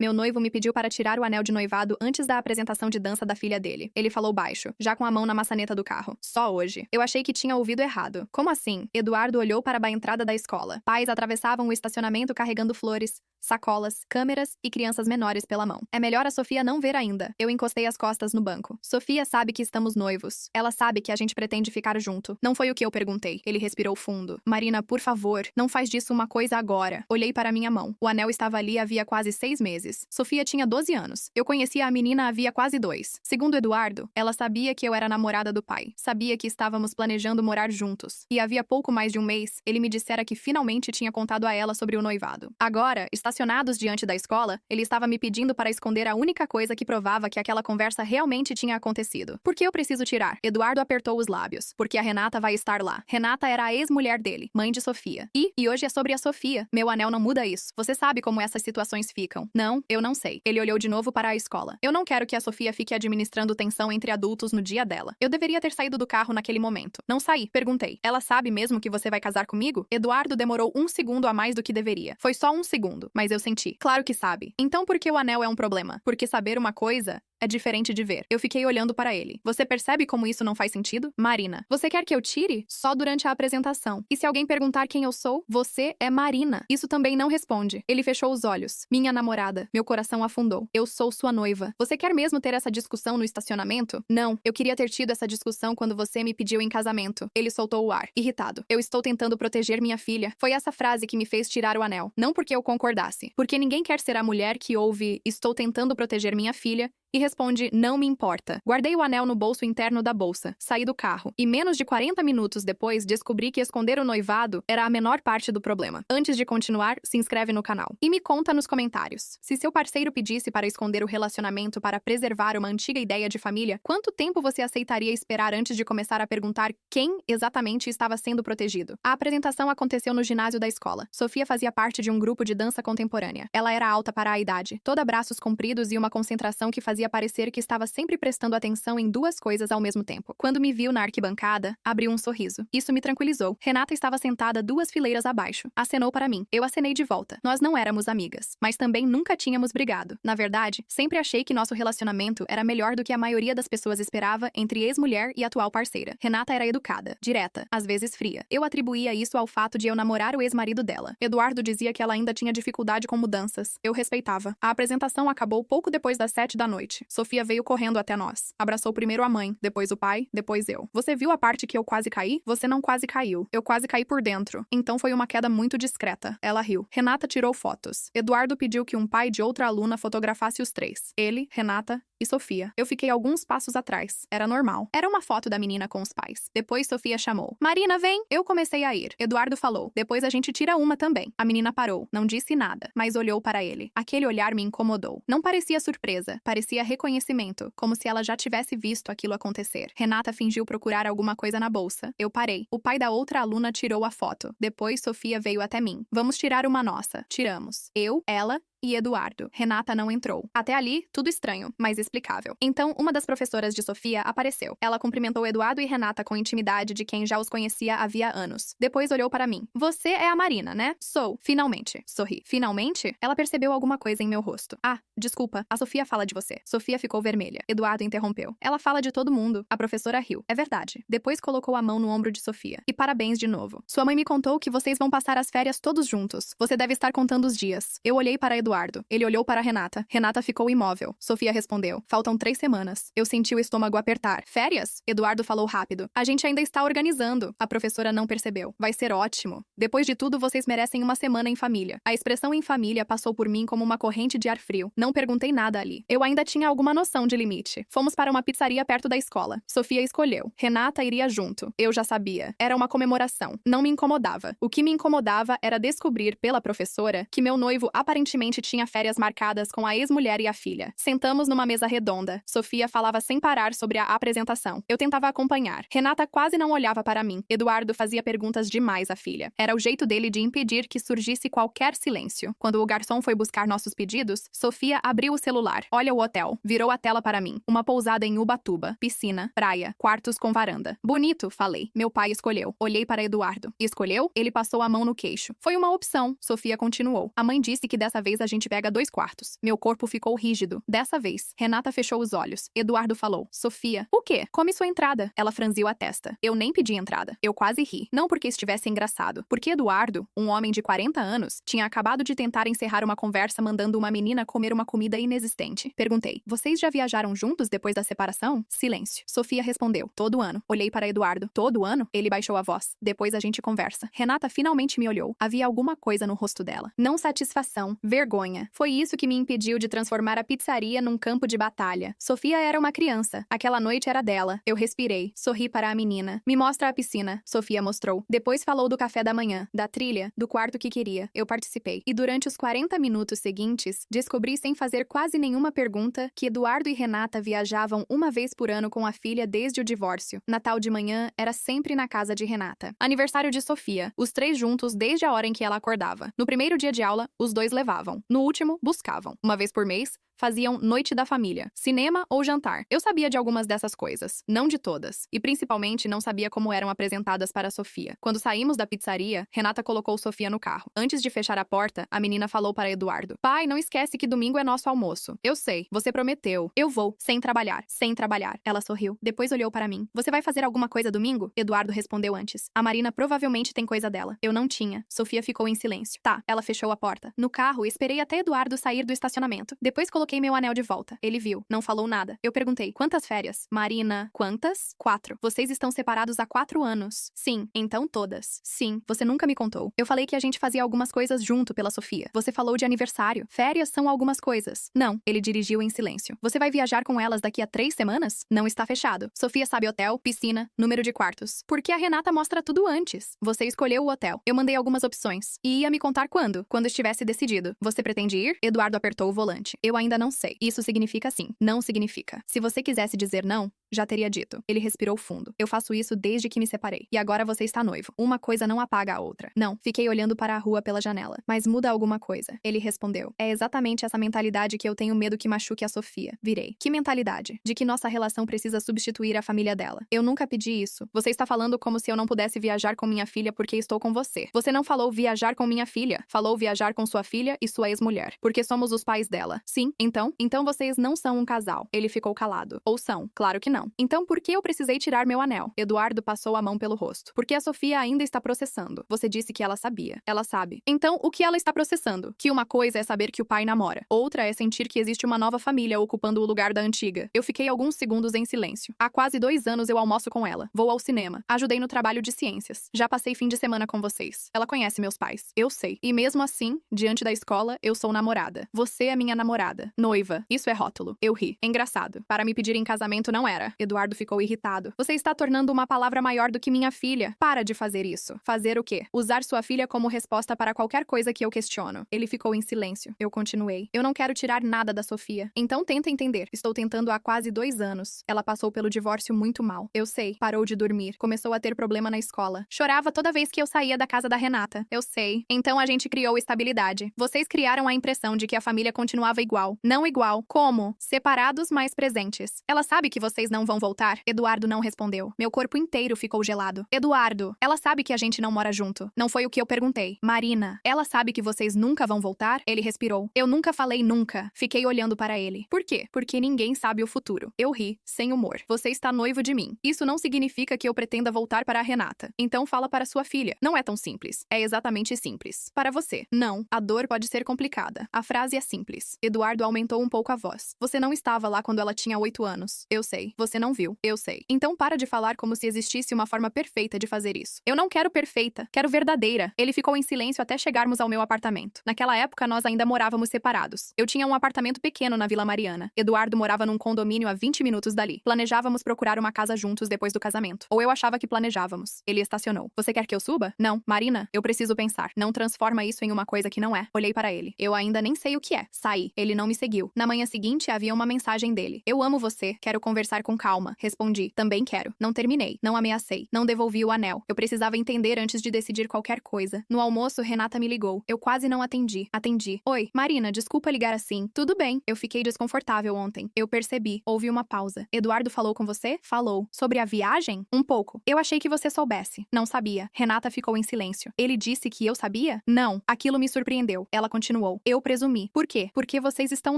Meu noivo me pediu para tirar o anel de noivado antes da apresentação de dança da filha dele. Ele falou baixo, já com a mão na maçaneta do carro. Só hoje. Eu achei que tinha ouvido errado. Como assim? Eduardo olhou para a entrada da escola. Pais atravessavam o estacionamento carregando flores, sacolas, câmeras e crianças menores pela mão. É melhor a Sofia não ver ainda. Eu encostei as costas no banco. Sofia sabe que estamos noivos. Ela sabe que a gente pretende ficar junto. Não foi o que eu perguntei. Ele respirou fundo. Marina, por favor, não faz disso uma coisa agora. Olhei para minha mão. O anel estava ali havia quase 6 meses. Sofia tinha 12 anos. Eu conhecia a menina havia quase 2. Segundo Eduardo, ela sabia que eu era namorada do pai. Sabia que estávamos planejando morar juntos. E havia pouco mais de um mês, ele me dissera que finalmente tinha contado a ela sobre o noivado. Agora, estacionados diante da escola, ele estava me pedindo para esconder a única coisa que provava que aquela conversa realmente tinha acontecido. Por que eu preciso tirar? Eduardo apertou os lábios. Porque a Renata vai estar lá. Renata era a ex-mulher dele, mãe de Sofia. E hoje é sobre a Sofia. Meu anel não muda isso. Você sabe como essas situações ficam. Não, eu não sei. Ele olhou de novo para a escola. Eu não quero que a Sofia fique administrando tensão entre adultos no dia dela. Eu deveria ter saído do carro naquele momento. Não saí. Perguntei. Ela sabe mesmo que você vai casar comigo? Eduardo demorou 1 segundo a mais do que deveria. Foi só 1 segundo, mas eu senti. Claro que sabe. Então por que o anel é um problema? Porque saber uma coisa é diferente de ver. Eu fiquei olhando para ele. Você percebe como isso não faz sentido? Marina, você quer que eu tire? Só durante a apresentação. E se alguém perguntar quem eu sou? Você é Marina. Isso também não responde. Ele fechou os olhos. Minha namorada. Meu coração afundou. Eu sou sua noiva. Você quer mesmo ter essa discussão no estacionamento? Não. Eu queria ter tido essa discussão quando você me pediu em casamento. Ele soltou o ar. Irritado. Eu estou tentando proteger minha filha. Foi essa frase que me fez tirar o anel. Não porque eu concordasse. Porque ninguém quer ser a mulher que ouve "estou tentando proteger minha filha" e responde "não me importa". Guardei o anel no bolso interno da bolsa, saí do carro, e menos de 40 minutos depois descobri que esconder o noivado era a menor parte do problema. Antes de continuar, se inscreve no canal. E me conta nos comentários. Se seu parceiro pedisse para esconder o relacionamento para preservar uma antiga ideia de família, quanto tempo você aceitaria esperar antes de começar a perguntar quem exatamente estava sendo protegido? A apresentação aconteceu no ginásio da escola. Sofia fazia parte de um grupo de dança contemporânea. Ela era alta para a idade, toda braços compridos e uma concentração que fazia parecer que estava sempre prestando atenção em 2 coisas ao mesmo tempo. Quando me viu na arquibancada, abriu um sorriso. Isso me tranquilizou. Renata estava sentada 2 fileiras abaixo. Acenou para mim. Eu acenei de volta. Nós não éramos amigas, mas também nunca tínhamos brigado. Na verdade, sempre achei que nosso relacionamento era melhor do que a maioria das pessoas esperava entre ex-mulher e atual parceira. Renata era educada, direta, às vezes fria. Eu atribuía isso ao fato de eu namorar o ex-marido dela. Eduardo dizia que ela ainda tinha dificuldade com mudanças. Eu respeitava. A apresentação acabou pouco depois das 7 da noite. Sofia veio correndo até nós. Abraçou primeiro a mãe, depois o pai, depois eu. Você viu a parte que eu quase caí? Você não quase caiu. Eu quase caí por dentro. Então foi uma queda muito discreta. Ela riu. Renata tirou fotos. Eduardo pediu que um pai de outra aluna fotografasse os 3. Ele, Renata e Sofia. Eu fiquei alguns passos atrás. Era normal. Era uma foto da menina com os pais. Depois Sofia chamou. Marina, vem! Eu comecei a ir. Eduardo falou. Depois a gente tira uma também. A menina parou. Não disse nada, mas olhou para ele. Aquele olhar me incomodou. Não parecia surpresa. Parecia reconhecimento, como se ela já tivesse visto aquilo acontecer. Renata fingiu procurar alguma coisa na bolsa. Eu parei. O pai da outra aluna tirou a foto. Depois Sofia veio até mim. Vamos tirar uma nossa. Tiramos. Eu, ela e Eduardo. Renata não entrou. Até ali, tudo estranho, mas explicável. Então, uma das professoras de Sofia apareceu. Ela cumprimentou Eduardo e Renata com intimidade de quem já os conhecia havia anos. Depois olhou para mim. Você é a Marina, né? Sou. Finalmente. Sorri. Finalmente? Ela percebeu alguma coisa em meu rosto. Ah, desculpa. A Sofia fala de você. Sofia ficou vermelha. Eduardo interrompeu. Ela fala de todo mundo. A professora riu. É verdade. Depois colocou a mão no ombro de Sofia. E parabéns de novo. Sua mãe me contou que vocês vão passar as férias todos juntos. Você deve estar contando os dias. Eu olhei para Eduardo. Ele olhou para Renata. Renata ficou imóvel. Sofia respondeu. Faltam 3 semanas. Eu senti o estômago apertar. Férias? Eduardo falou rápido. A gente ainda está organizando. A professora não percebeu. Vai ser ótimo. Depois de tudo, vocês merecem uma semana em família. A expressão em família passou por mim como uma corrente de ar frio. Não perguntei nada ali. Eu ainda tinha alguma noção de limite. Fomos para uma pizzaria perto da escola. Sofia escolheu. Renata iria junto. Eu já sabia. Era uma comemoração. Não me incomodava. O que me incomodava era descobrir pela professora que meu noivo aparentemente tinha férias marcadas com a ex-mulher e a filha. Sentamos numa mesa redonda. Sofia falava sem parar sobre a apresentação. Eu tentava acompanhar. Renata quase não olhava para mim. Eduardo fazia perguntas demais à filha. Era o jeito dele de impedir que surgisse qualquer silêncio. Quando o garçom foi buscar nossos pedidos, Sofia abriu o celular. Olha o hotel. Virou a tela para mim. Uma pousada em Ubatuba. Piscina, praia, quartos com varanda. Bonito, falei. Meu pai escolheu. Olhei para Eduardo. Escolheu? Ele passou a mão no queixo. Foi uma opção. Sofia continuou. A mãe disse que dessa vez a gente pega 2 quartos. Meu corpo ficou rígido. Dessa vez, Renata fechou os olhos. Eduardo falou: Sofia, o quê? Come sua entrada. Ela franziu a testa. Eu nem pedi entrada. Eu quase ri. Não porque estivesse engraçado. Porque Eduardo, um homem de 40 anos, tinha acabado de tentar encerrar uma conversa mandando uma menina comer uma comida inexistente. Perguntei: vocês já viajaram juntos depois da separação? Silêncio. Sofia respondeu: todo ano. Olhei para Eduardo. Todo ano? Ele baixou a voz. Depois a gente conversa. Renata finalmente me olhou. Havia alguma coisa no rosto dela. Não satisfação. Vergonha. Foi isso que me impediu de transformar a pizzaria num campo de batalha. Sofia era uma criança. Aquela noite era dela. Eu respirei. Sorri para a menina. Me mostra a piscina. Sofia mostrou. Depois falou do café da manhã, da trilha, do quarto que queria. Eu participei. E durante os 40 minutos seguintes, descobri sem fazer quase nenhuma pergunta que Eduardo e Renata viajavam uma vez por ano com a filha desde o divórcio. Natal de manhã era sempre na casa de Renata. Aniversário de Sofia. Os 3 juntos desde a hora em que ela acordava. No primeiro dia de aula, os 2 levavam. No último, buscavam. Uma vez por mês, faziam noite da família, cinema ou jantar. Eu sabia de algumas dessas coisas, não de todas. E principalmente não sabia como eram apresentadas para Sofia. Quando saímos da pizzaria, Renata colocou Sofia no carro. Antes de fechar a porta, a menina falou para Eduardo: pai, não esquece que domingo é nosso almoço. Eu sei, você prometeu. Eu vou, sem trabalhar, sem trabalhar. Ela sorriu. Depois olhou para mim. Você vai fazer alguma coisa domingo? Eduardo respondeu antes. A Marina provavelmente tem coisa dela. Eu não tinha. Sofia ficou em silêncio. Tá, ela fechou a porta. No carro, esperei até Eduardo sair do estacionamento. Depois coloquei meu anel de volta. Ele viu. Não falou nada. Eu perguntei: quantas férias? Marina: quantas? 4. Vocês estão separados há 4 anos. Sim. Então todas. Sim. Você nunca me contou. Eu falei que a gente fazia algumas coisas junto pela Sofia. Você falou de aniversário. Férias são algumas coisas. Não. Ele dirigiu em silêncio. Você vai viajar com elas daqui a 3 semanas? Não está fechado. Sofia sabe hotel, piscina, número de quartos. Porque a Renata mostra tudo antes. Você escolheu o hotel. Eu mandei algumas opções. E ia me contar quando? Quando estivesse decidido. Você pretende ir? Eduardo apertou o volante. Eu ainda não sei. Isso significa sim. Não significa. Se você quisesse dizer não, já teria dito. Ele respirou fundo. Eu faço isso desde que me separei. E agora você está noivo. Uma coisa não apaga a outra. Não. Fiquei olhando para a rua pela janela. Mas muda alguma coisa. Ele respondeu. É exatamente essa mentalidade que eu tenho medo que machuque a Sofia. Virei. Que mentalidade? De que nossa relação precisa substituir a família dela. Eu nunca pedi isso. Você está falando como se eu não pudesse viajar com minha filha porque estou com você. Você não falou viajar com minha filha. Falou viajar com sua filha e sua ex-mulher. Porque somos os pais dela. Sim? Então vocês não são um casal. Ele ficou calado. Ou são? Claro que não. Então por que eu precisei tirar meu anel? Eduardo passou a mão pelo rosto. Porque a Sofia ainda está processando. Você disse que ela sabia. Ela sabe. Então o que ela está processando? Que uma coisa é saber que o pai namora. Outra é sentir que existe uma nova família ocupando o lugar da antiga. Eu fiquei alguns segundos em silêncio. Há quase 2 anos eu almoço com ela. Vou ao cinema. Ajudei no trabalho de ciências. Já passei fim de semana com vocês. Ela conhece meus pais. Eu sei. E mesmo assim, diante da escola, eu sou namorada. Você é minha namorada. Noiva. Isso é rótulo. Eu ri. Engraçado. Para me pedir em casamento não era. Eduardo ficou irritado. Você está tornando uma palavra maior do que minha filha. Para de fazer isso. Fazer o quê? Usar sua filha como resposta para qualquer coisa que eu questiono. Ele ficou em silêncio. Eu continuei. Eu não quero tirar nada da Sofia. Então tenta entender. Estou tentando há quase 2 anos. Ela passou pelo divórcio muito mal. Eu sei. Parou de dormir. Começou a ter problema na escola. Chorava toda vez que eu saía da casa da Renata. Eu sei. Então a gente criou estabilidade. Vocês criaram a impressão de que a família continuava igual. Não igual. Como? Separados, mas presentes. Ela sabe que vocês não vão voltar? Eduardo não respondeu. Meu corpo inteiro ficou gelado. Eduardo, ela sabe que a gente não mora junto. Não foi o que eu perguntei. Marina, ela sabe que vocês nunca vão voltar? Ele respirou. Eu nunca falei nunca. Fiquei olhando para ele. Por quê? Porque ninguém sabe o futuro. Eu ri, sem humor. Você está noivo de mim. Isso não significa que eu pretenda voltar para a Renata. Então fala para sua filha. Não é tão simples. É exatamente simples. Para você. Não. A dor pode ser complicada. A frase é simples. Eduardo aumentou um pouco a voz. Você não estava lá quando ela tinha 8 anos. Eu sei. Você não viu. Eu sei. Então para de falar como se existisse uma forma perfeita de fazer isso. Eu não quero perfeita. Quero verdadeira. Ele ficou em silêncio até chegarmos ao meu apartamento. Naquela época, nós ainda morávamos separados. Eu tinha um apartamento pequeno na Vila Mariana. Eduardo morava num condomínio a 20 minutos dali. Planejávamos procurar uma casa juntos depois do casamento. Ou eu achava que planejávamos. Ele estacionou. Você quer que eu suba? Não. Marina, eu preciso pensar. Não transforma isso em uma coisa que não é. Olhei para ele. Eu ainda nem sei o que é. Saí. Ele não me seguiu. Na manhã seguinte, havia uma mensagem dele. Eu amo você. Quero conversar com calma, respondi. Também quero. Não terminei. Não ameacei. Não devolvi o anel. Eu precisava entender antes de decidir qualquer coisa. No almoço, Renata me ligou. Eu quase não atendi. Atendi. Oi, Marina, desculpa ligar assim. Tudo bem. Eu fiquei desconfortável ontem. Eu percebi. Houve uma pausa. Eduardo falou com você? Falou. Sobre a viagem? Um pouco. Eu achei que você soubesse. Não sabia. Renata ficou em silêncio. Ele disse que eu sabia? Não. Aquilo me surpreendeu. Ela continuou. Eu presumi. Por quê? Porque vocês estão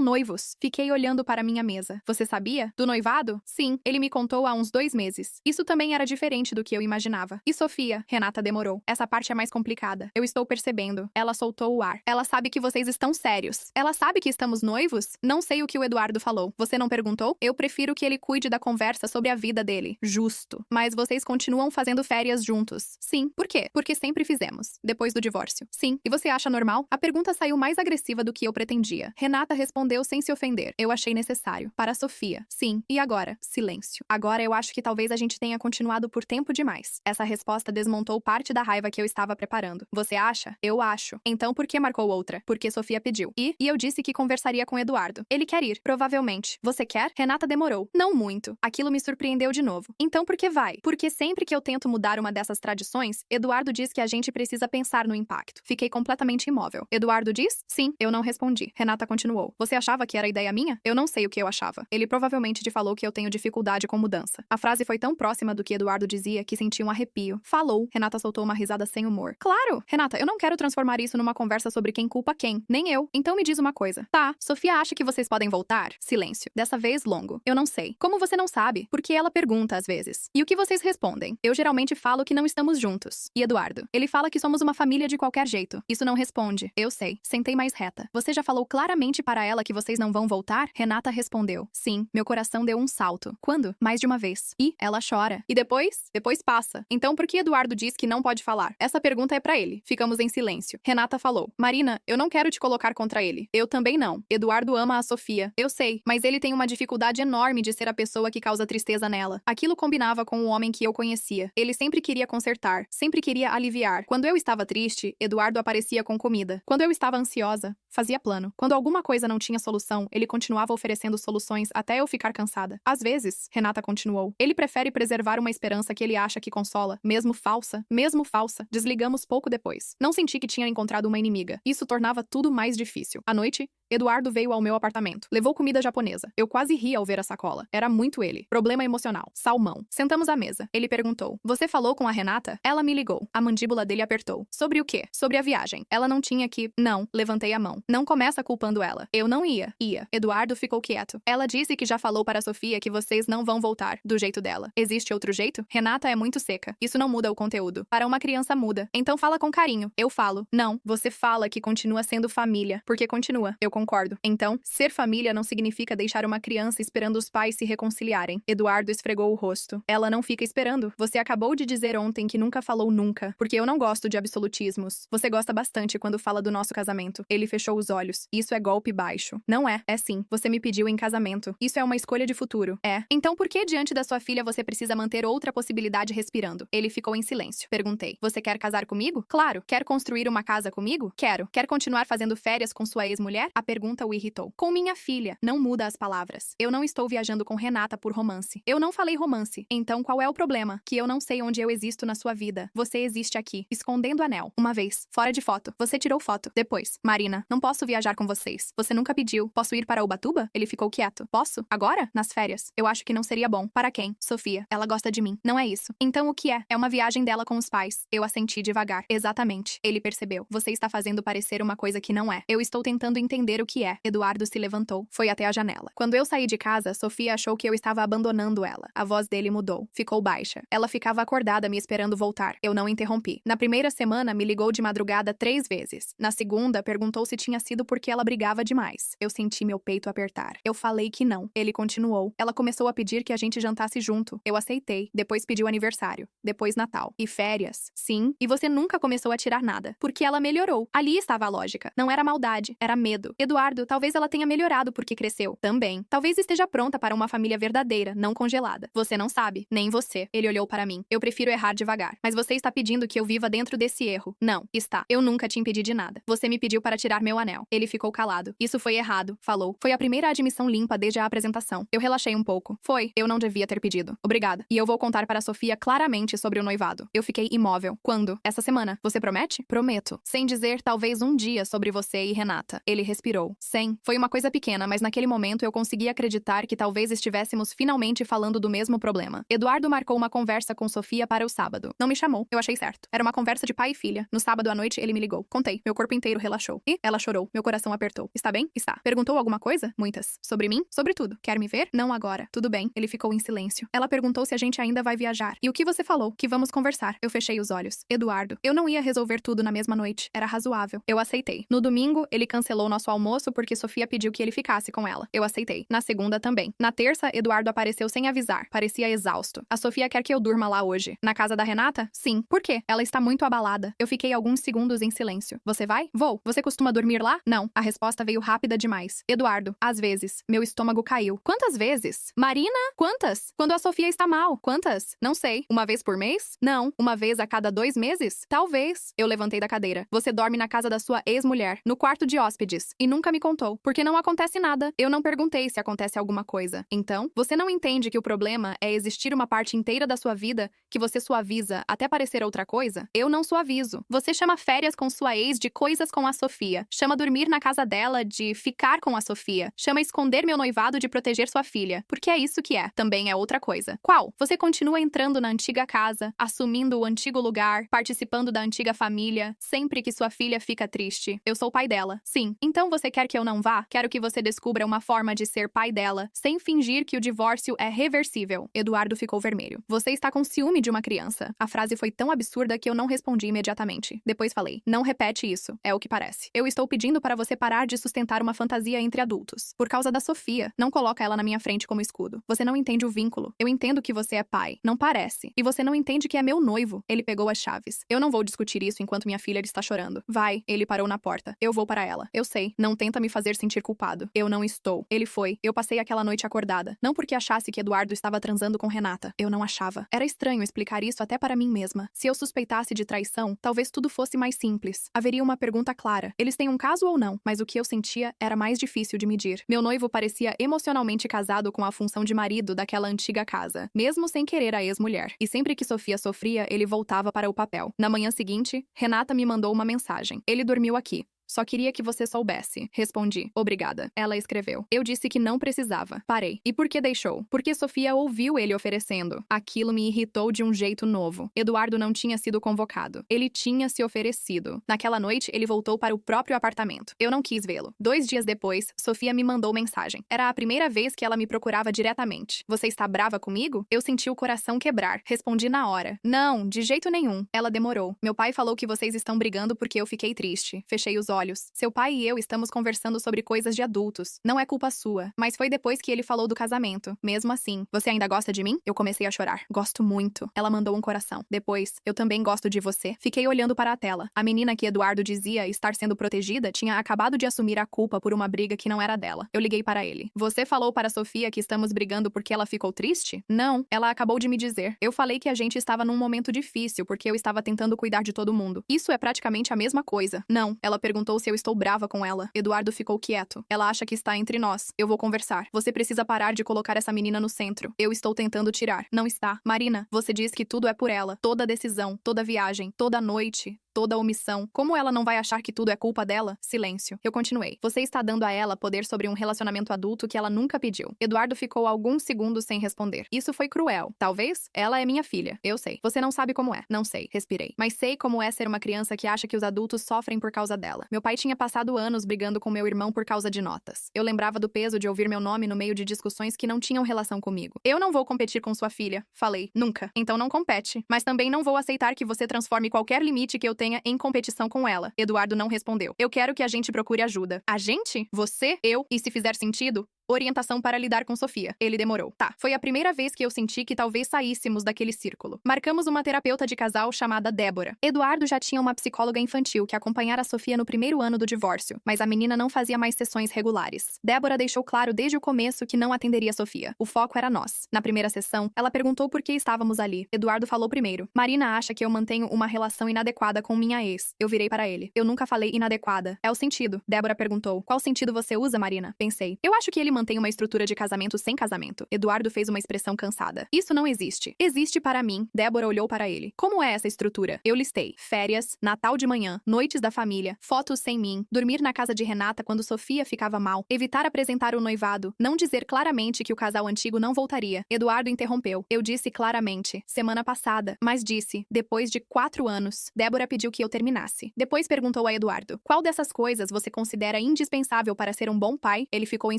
noivos. Fiquei olhando para minha mesa. Você sabia? Do noivado? Sim. Ele me contou há uns 2 meses. Isso também era diferente do que eu imaginava. E Sofia? Renata demorou. Essa parte é mais complicada. Eu estou percebendo. Ela soltou o ar. Ela sabe que vocês estão sérios. Ela sabe que estamos noivos? Não sei o que o Eduardo falou. Você não perguntou? Eu prefiro que ele cuide da conversa sobre a vida dele. Justo. Mas vocês continuam fazendo férias juntos. Sim. Por quê? Porque sempre fizemos. Depois do divórcio. Sim. E você acha normal? A pergunta saiu mais agressiva do que eu pretendia. Renata respondeu sem se ofender. Eu achei necessário. Para Sofia. Sim. E agora? Silêncio. Agora eu acho que talvez a gente tenha continuado por tempo demais. Essa resposta desmontou parte da raiva que eu estava preparando. Você acha? Eu acho. Então por que marcou outra? Porque Sofia pediu. E eu disse que conversaria com Eduardo. Ele quer ir. Provavelmente. Você quer? Renata demorou. Não muito. Aquilo me surpreendeu de novo. Então por que vai? Porque sempre que eu tento mudar uma dessas tradições, Eduardo diz que a gente precisa pensar no impacto. Fiquei completamente imóvel. Eduardo diz? Sim. Eu não respondi. Renata continuou. Você achava que era ideia minha? Eu não sei o que eu achava. Ele provavelmente te falou que eu tenho dificuldade com mudança. A frase foi tão próxima do que Eduardo dizia que senti um arrepio. Falou. Renata soltou uma risada sem humor. Claro! Renata, eu não quero transformar isso numa conversa sobre quem culpa quem. Nem eu. Então me diz uma coisa. Tá. Sofia acha que vocês podem voltar? Silêncio. Dessa vez, longo. Eu não sei. Como você não sabe? Porque ela pergunta às vezes. E o que vocês respondem? Eu geralmente falo que não estamos juntos. E Eduardo? Ele fala que somos uma família de qualquer jeito. Isso não responde. Eu sei. Sentei mais reta. Você já falou claramente para ela que vocês não vão voltar? Renata respondeu. Sim. Meu coração deu um salto. Quando? Mais de uma vez. E ela chora. E depois? Depois passa. Então por que Eduardo diz que não pode falar? Essa pergunta é pra ele. Ficamos em silêncio. Renata falou. Marina, eu não quero te colocar contra ele. Eu também não. Eduardo ama a Sofia. Eu sei. Mas ele tem uma dificuldade enorme de ser a pessoa que causa tristeza nela. Aquilo combinava com o homem que eu conhecia. Ele sempre queria consertar. Sempre queria aliviar. Quando eu estava triste, Eduardo aparecia com comida. Quando eu estava ansiosa, fazia plano. Quando alguma coisa não tinha solução, ele continuava oferecendo soluções até eu ficar cansada. Às vezes, Renata continuou, ele prefere preservar uma esperança que ele acha que consola, mesmo falsa. Mesmo falsa. Desligamos pouco depois. Não senti que tinha encontrado uma inimiga. Isso tornava tudo mais difícil. À noite, Eduardo veio ao meu apartamento. Levou comida japonesa. Eu quase ri ao ver a sacola. Era muito ele. Problema emocional. Salmão. Sentamos à mesa. Ele perguntou, você falou com a Renata? Ela me ligou. A mandíbula dele apertou. Sobre o quê? Sobre a viagem. Ela não tinha que... Não. Levantei a mão. Não começa culpando ela. Eu não ia. Ia. Eduardo ficou quieto. Ela disse que já falou para Sofia que vocês não vão voltar. Do jeito dela. Existe outro jeito? Renata é muito seca. Isso não muda o conteúdo. Para uma criança muda. Então fala com carinho. Eu falo. Não. Você fala que continua sendo família. Porque continua. Eu concordo. Então, ser família não significa deixar uma criança esperando os pais se reconciliarem. Eduardo esfregou o rosto. Ela não fica esperando. Você acabou de dizer ontem que nunca falou nunca. Porque eu não gosto de absolutismos. Você gosta bastante quando fala do nosso casamento. Ele fechou os olhos. Isso é golpe baixo. Não é. É sim. Você me pediu em casamento. Isso é uma escolha de futuro. É. Então por que diante da sua filha você precisa manter outra possibilidade respirando? Ele ficou em silêncio. Perguntei. Você quer casar comigo? Claro. Quer construir uma casa comigo? Quero. Quer continuar fazendo férias com sua ex-mulher? A pergunta o irritou. Com minha filha. Não muda as palavras. Eu não estou viajando com Renata por romance. Eu não falei romance. Então qual é o problema? Que eu não sei onde eu existo na sua vida. Você existe aqui, escondendo o anel. Uma vez. Fora de foto. Você tirou foto. Depois. Marina, não posso viajar com vocês. Você nunca pediu. Posso ir para Ubatuba? Ele ficou quieto. Posso? Agora? Nas férias. Eu acho que não seria bom. Para quem? Sofia. Ela gosta de mim. Não é isso. Então o que é? É uma viagem dela com os pais. Eu assenti devagar. Exatamente. Ele percebeu. Você está fazendo parecer uma coisa que não é. Eu estou tentando entender o que é. Eduardo se levantou. Foi até a janela. Quando eu saí de casa, Sofia achou que eu estava abandonando ela. A voz dele mudou. Ficou baixa. Ela ficava acordada me esperando voltar. Eu não interrompi. Na primeira semana, me ligou de madrugada 3 vezes. Na segunda, perguntou se tinha sido porque ela brigava demais. Eu senti meu peito apertar. Eu falei que não. Ele continuou. Ela começou a pedir que a gente jantasse junto. Eu aceitei. Depois pediu aniversário. Depois Natal. E férias. Sim. E você nunca começou a tirar nada. Porque ela melhorou. Ali estava a lógica. Não era maldade. Era medo. Eduardo, talvez ela tenha melhorado porque cresceu. Também. Talvez esteja pronta para uma família verdadeira, não congelada. Você não sabe. Nem você. Ele olhou para mim. Eu prefiro errar devagar. Mas você está pedindo que eu viva dentro desse erro. Não. Está. Eu nunca te impedi de nada. Você me pediu para tirar meu anel. Ele ficou calado. Isso foi errado. Falou. Foi a primeira admissão limpa desde a apresentação. Eu relaxei um pouco. Foi. Eu não devia ter pedido. Obrigada. E eu vou contar para Sofia claramente sobre o noivado. Eu fiquei imóvel. Quando? Essa semana. Você promete? Prometo. Sem dizer talvez um dia sobre você e Renata. Ele respirou. Sem. Foi uma coisa pequena, mas naquele momento eu consegui acreditar que talvez estivéssemos finalmente falando do mesmo problema. Eduardo marcou uma conversa com Sofia para o sábado. Não me chamou. Eu achei certo. Era uma conversa de pai e filha. No sábado à noite, ele me ligou. Contei. Meu corpo inteiro relaxou. E ela chorou. Meu coração apertou. Está bem? Está. Perguntou alguma coisa? Muitas. Sobre mim? Sobre tudo. Quer me ver? Não agora. Tudo bem. Ele ficou em silêncio. Ela perguntou se a gente ainda vai viajar. E o que você falou? Que vamos conversar. Eu fechei os olhos. Eduardo. Eu não ia resolver tudo na mesma noite. Era razoável. Eu aceitei. No domingo, ele cancelou nosso almoço porque Sofia pediu que ele ficasse com ela. Eu aceitei. Na segunda também. Na terça, Eduardo apareceu sem avisar. Parecia exausto. A Sofia quer que eu durma lá hoje. Na casa da Renata? Sim. Por quê? Ela está muito abalada. Eu fiquei alguns segundos em silêncio. Você vai? Vou. Você costuma dormir lá? Não. A resposta veio rápida demais. Eduardo. Às vezes. Meu estômago caiu. Quantas vezes? Marina? Quantas? Quando a Sofia está mal. Quantas? Não sei. Uma vez por mês? Não. Uma vez a cada 2 meses? Talvez. Eu levantei da cadeira. Você dorme na casa da sua ex-mulher, no quarto de hóspedes, e nunca me contou. Porque não acontece nada. Eu não perguntei se acontece alguma coisa. Então, você não entende que o problema é existir uma parte inteira da sua vida que você suaviza até parecer outra coisa? Eu não suavizo. Você chama férias com sua ex de coisas com a Sofia. Chama dormir na casa dela de ficar com a Sofia. Chama esconder meu noivado de proteger sua filha. Porque é isso que é. Também é outra coisa. Qual? Você continua entrando na antiga casa, assumindo o antigo lugar, participando da antiga família, sempre que sua filha fica triste. Eu sou o pai dela. Sim. Então você quer que eu não vá? Quero que você descubra uma forma de ser pai dela, sem fingir que o divórcio é reversível. Eduardo ficou vermelho. Você está com ciúme de uma criança. A frase foi tão absurda que eu não respondi imediatamente. Depois falei. Não repete isso. É o que parece. Eu estou pedindo para você parar de sustentar uma fantasia entre adultos. Por causa da Sofia. Não coloca ela na minha frente como escudo. Você não entende o vínculo. Eu entendo que você é pai. Não parece. E você não entende que é meu noivo. Ele pegou as chaves. Eu não vou discutir isso enquanto minha filha está chorando. Vai. Ele parou na porta. Eu vou para ela. Eu sei. Não tenta me fazer sentir culpado. Eu não estou. Ele foi. Eu passei aquela noite acordada. Não porque achasse que Eduardo estava transando com Renata. Eu não achava. Era estranho explicar isso até para mim mesma. Se eu suspeitasse de traição, talvez tudo fosse mais simples. Haveria uma pergunta clara. Eles têm um caso ou não? Mas o que eu sentia era mais difícil de medir. Meu noivo parecia emocionalmente casado com a função de marido daquela antiga casa, mesmo sem querer a ex-mulher. E sempre que Sofia sofria, ele voltava para o papel. Na manhã seguinte, Renata me mandou uma mensagem. Ele dormiu aqui. Só queria que você soubesse. Respondi. Obrigada. Ela escreveu. Eu disse que não precisava. Parei. E por que deixou? Porque Sofia ouviu ele oferecendo. Aquilo me irritou de um jeito novo. Eduardo não tinha sido convocado. Ele tinha se oferecido. Naquela noite, ele voltou para o próprio apartamento. Eu não quis vê-lo. 2 dias depois, Sofia me mandou mensagem. Era a primeira vez que ela me procurava diretamente. Você está brava comigo? Eu senti o coração quebrar. Respondi na hora. Não, de jeito nenhum. Ela demorou. Meu pai falou que vocês estão brigando porque eu fiquei triste. Fechei os olhos. Seu pai e eu estamos conversando sobre coisas de adultos. Não é culpa sua. Mas foi depois que ele falou do casamento. Mesmo assim, você ainda gosta de mim? Eu comecei a chorar. Gosto muito. Ela mandou um coração. Depois, eu também gosto de você. Fiquei olhando para a tela. A menina que Eduardo dizia estar sendo protegida tinha acabado de assumir a culpa por uma briga que não era dela. Eu liguei para ele. Você falou para Sofia que estamos brigando porque ela ficou triste? Não. Ela acabou de me dizer. Eu falei que a gente estava num momento difícil porque eu estava tentando cuidar de todo mundo. Isso é praticamente a mesma coisa. Não. Ela perguntou se eu estou brava com ela. Eduardo ficou quieto. Ela acha que está entre nós. Eu vou conversar. Você precisa parar de colocar essa menina no centro. Eu estou tentando tirar. Não está. Marina, você diz que tudo é por ela. Toda decisão, toda viagem, toda noite, toda omissão. Como ela não vai achar que tudo é culpa dela? Silêncio. Eu continuei. Você está dando a ela poder sobre um relacionamento adulto que ela nunca pediu. Eduardo ficou alguns segundos sem responder. Isso foi cruel. Talvez? Ela é minha filha. Eu sei. Você não sabe como é. Não sei. Respirei. Mas sei como é ser uma criança que acha que os adultos sofrem por causa dela. Meu pai tinha passado anos brigando com meu irmão por causa de notas. Eu lembrava do peso de ouvir meu nome no meio de discussões que não tinham relação comigo. Eu não vou competir com sua filha. Falei. Nunca. Então não compete. Mas também não vou aceitar que você transforme qualquer limite que eu tenha em competição com ela. Eduardo não respondeu. Eu quero que a gente procure ajuda. A gente? Você? Eu? E se fizer sentido, Orientação para lidar com Sofia. Ele demorou. Tá, foi a primeira vez que eu senti que talvez saíssemos daquele círculo. Marcamos uma terapeuta de casal chamada Débora. Eduardo já tinha uma psicóloga infantil que acompanhara a Sofia no primeiro ano do divórcio, mas a menina não fazia mais sessões regulares. Débora deixou claro desde o começo que não atenderia Sofia. O foco era nós. Na primeira sessão, ela perguntou por que estávamos ali. Eduardo falou primeiro. Marina acha que eu mantenho uma relação inadequada com minha ex. Eu virei para ele. Eu nunca falei inadequada. É o sentido. Débora perguntou. Qual sentido você usa, Marina? Pensei. Eu acho que ele mantém uma estrutura de casamento sem casamento. Eduardo fez uma expressão cansada. Isso não existe. Existe para mim. Débora olhou para ele. Como é essa estrutura? Eu listei. Férias, Natal de manhã, noites da família, fotos sem mim, dormir na casa de Renata quando Sofia ficava mal, evitar apresentar o noivado, não dizer claramente que o casal antigo não voltaria. Eduardo interrompeu. Eu disse claramente. Semana passada. Mas disse. Depois de 4 anos. Débora pediu que eu terminasse. Depois perguntou a Eduardo. Qual dessas coisas você considera indispensável para ser um bom pai? Ele ficou em